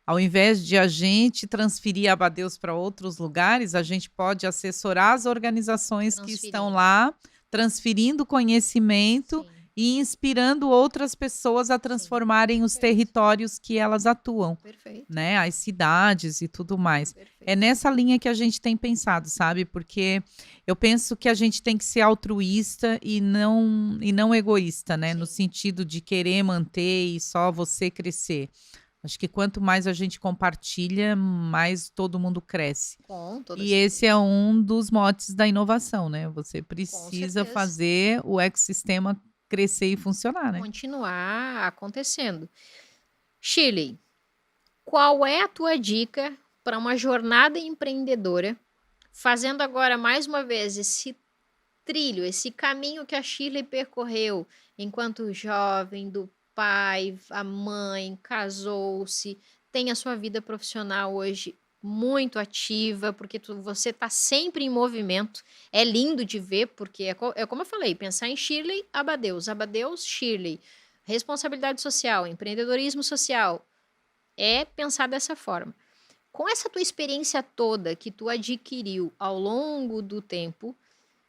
Ao invés de a gente transferir Abadeus para outros lugares, a gente pode assessorar as organizações que estão lá, transferindo conhecimento Sim. e inspirando outras pessoas a transformarem os Perfeito. territórios que elas atuam, Perfeito. né? As cidades e tudo mais. Perfeito. É nessa linha que a gente tem pensado, sabe? Porque eu penso que a gente tem que ser altruísta e não egoísta, né? No Sim. sentido de querer manter e só você crescer. Acho que quanto mais a gente compartilha, mais todo mundo cresce. Com toda E esse é um dos motes da inovação, né? Você precisa certeza. fazer o ecossistema crescer e funcionar, né? Continuar acontecendo. Shirley, qual é a tua dica para uma jornada empreendedora, fazendo agora mais uma vez esse trilho, esse caminho que a Shirley percorreu enquanto jovem, do pai, a mãe, casou-se, tem a sua vida profissional hoje muito ativa, porque você está sempre em movimento. É lindo de ver, porque é como eu falei, pensar em Shirley, Abadeus, Abadeus, Shirley. Responsabilidade social, empreendedorismo social, é pensar dessa forma. Com essa tua experiência toda que tu adquiriu ao longo do tempo,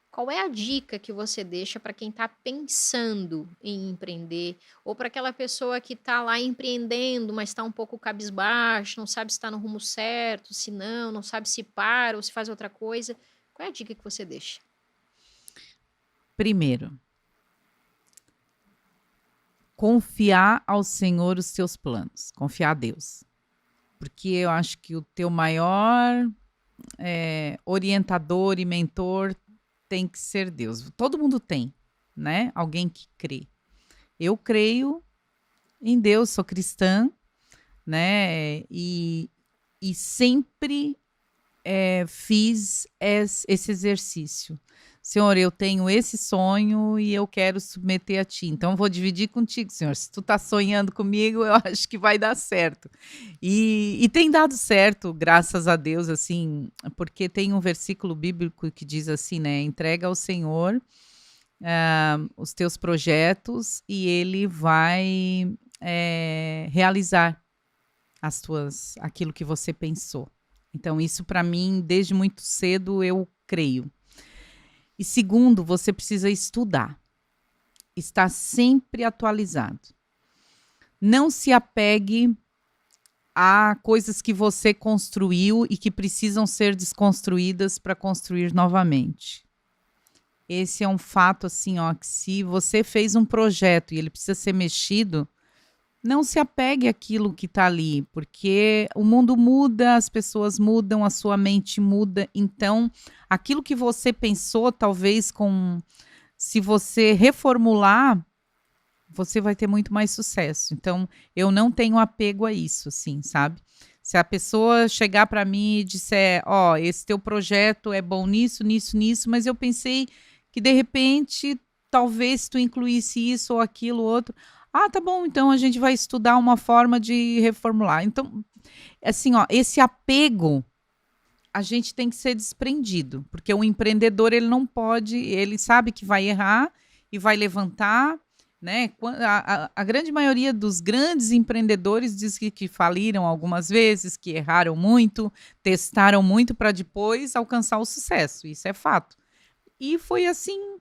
qual é a dica que você deixa para quem está pensando em empreender? Ou para aquela pessoa que está lá empreendendo, mas está um pouco cabisbaixo, não sabe se está no rumo certo, se não sabe se para ou se faz outra coisa. Qual é a dica que você deixa? Primeiro, confiar ao Senhor os teus planos, confiar a Deus. Porque eu acho que o teu maior orientador e mentor tem que ser Deus. Todo mundo tem, né? Alguém que crê. Eu creio em Deus, sou cristã, né? E sempre fiz esse exercício. Senhor, eu tenho esse sonho e eu quero submeter a ti. Então, eu vou dividir contigo, Senhor. Se tu tá sonhando comigo, eu acho que vai dar certo. E tem dado certo, graças a Deus, assim, porque tem um versículo bíblico que diz assim, né? Entrega ao Senhor os teus projetos e ele vai realizar aquilo que você pensou. Então, isso para mim, desde muito cedo, eu creio. E segundo, você precisa estudar. Estar sempre atualizado. Não se apegue a coisas que você construiu e que precisam ser desconstruídas para construir novamente. Esse é um fato assim, ó, que se você fez um projeto e ele precisa ser mexido, não se apegue àquilo que está ali, porque o mundo muda, as pessoas mudam, a sua mente muda. Então, aquilo que você pensou, talvez se você reformular, você vai ter muito mais sucesso. Então, eu não tenho apego a isso, assim, sabe? Se a pessoa chegar para mim e disser, ó, esse teu projeto é bom nisso, nisso, nisso, mas eu pensei que de repente talvez tu incluísse isso ou aquilo outro. Ah, tá bom, então a gente vai estudar uma forma de reformular. Então, assim, ó, esse apego a gente tem que ser desprendido, porque o empreendedor ele não pode, ele sabe que vai errar e vai levantar, né? A grande maioria dos grandes empreendedores diz que faliram algumas vezes, que erraram muito, testaram muito para depois alcançar o sucesso. Isso é fato. E foi assim,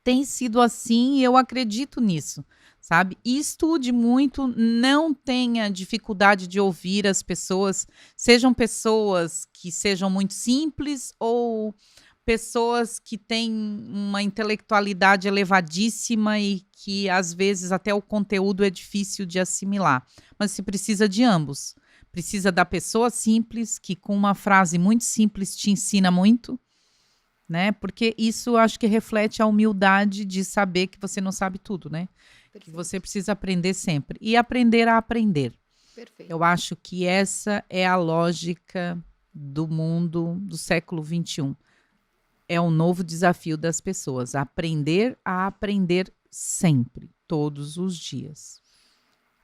tem sido assim e eu acredito nisso, sabe? E estude muito, não tenha dificuldade de ouvir as pessoas, sejam pessoas que sejam muito simples ou pessoas que têm uma intelectualidade elevadíssima e que às vezes até o conteúdo é difícil de assimilar. Mas se precisa de ambos. Precisa da pessoa simples que com uma frase muito simples te ensina muito, né? Porque isso acho que reflete a humildade de saber que você não sabe tudo, né? Que você Perfeito, precisa aprender sempre e aprender a aprender. perfeito. Eu acho que essa é a lógica do mundo do século XXI. É um novo desafio das pessoas, aprender a aprender sempre, todos os dias.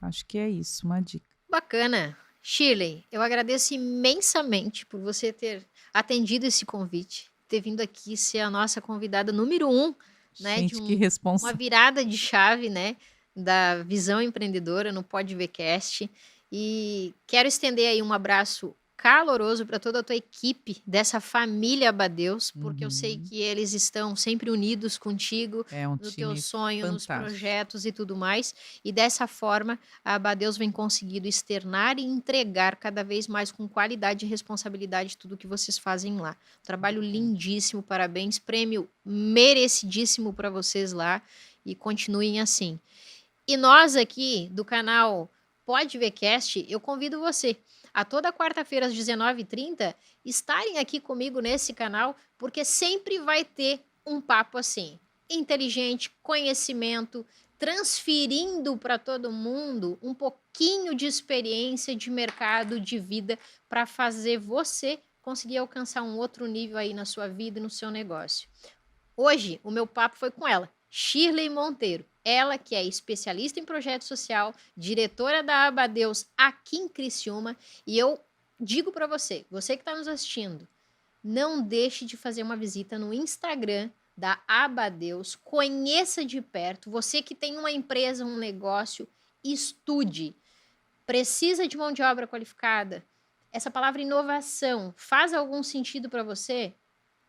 Acho que é isso, uma dica. Bacana. Shirley, eu agradeço imensamente por você ter atendido esse convite, ter vindo aqui ser a nossa convidada número 1, né, de Gente, que uma responsa. virada de chave, né, da visão empreendedora no Pode Ver Cast. E quero estender aí um abraço caloroso para toda a tua equipe dessa família Abadeus, porque eu sei Uhum. que eles estão sempre unidos contigo É um no teu time sonho, nos fantástico. projetos e tudo mais. E dessa forma, a Abadeus vem conseguindo externar e entregar cada vez mais com qualidade e responsabilidade tudo que vocês fazem lá. Trabalho Bom. lindíssimo, parabéns, prêmio merecidíssimo para vocês lá e continuem assim. E nós aqui do canal Pode Ver Cast, eu convido você a toda quarta-feira às 19h30 estarem aqui comigo nesse canal, porque sempre vai ter um papo assim, inteligente, conhecimento, transferindo para todo mundo um pouquinho de experiência de mercado, de vida, para fazer você conseguir alcançar um outro nível aí na sua vida e no seu negócio. Hoje, o meu papo foi com ela, Shirley Monteiro. Ela que é especialista em projeto social, diretora da Abadeus aqui em Criciúma. E eu digo para você, você que está nos assistindo, não deixe de fazer uma visita no Instagram da Abadeus. Conheça de perto. Você que tem uma empresa, um negócio, estude. Precisa de mão de obra qualificada? Essa palavra inovação faz algum sentido para você?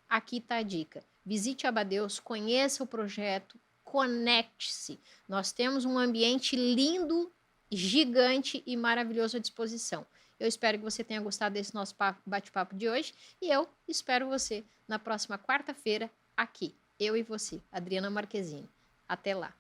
Aqui está a dica. Visite a Abadeus, conheça o projeto, conecte-se. Nós temos um ambiente lindo, gigante e maravilhoso à disposição. Eu espero que você tenha gostado desse nosso bate-papo de hoje e eu espero você na próxima quarta-feira aqui. Eu e você, Adriana Marquezine. Até lá.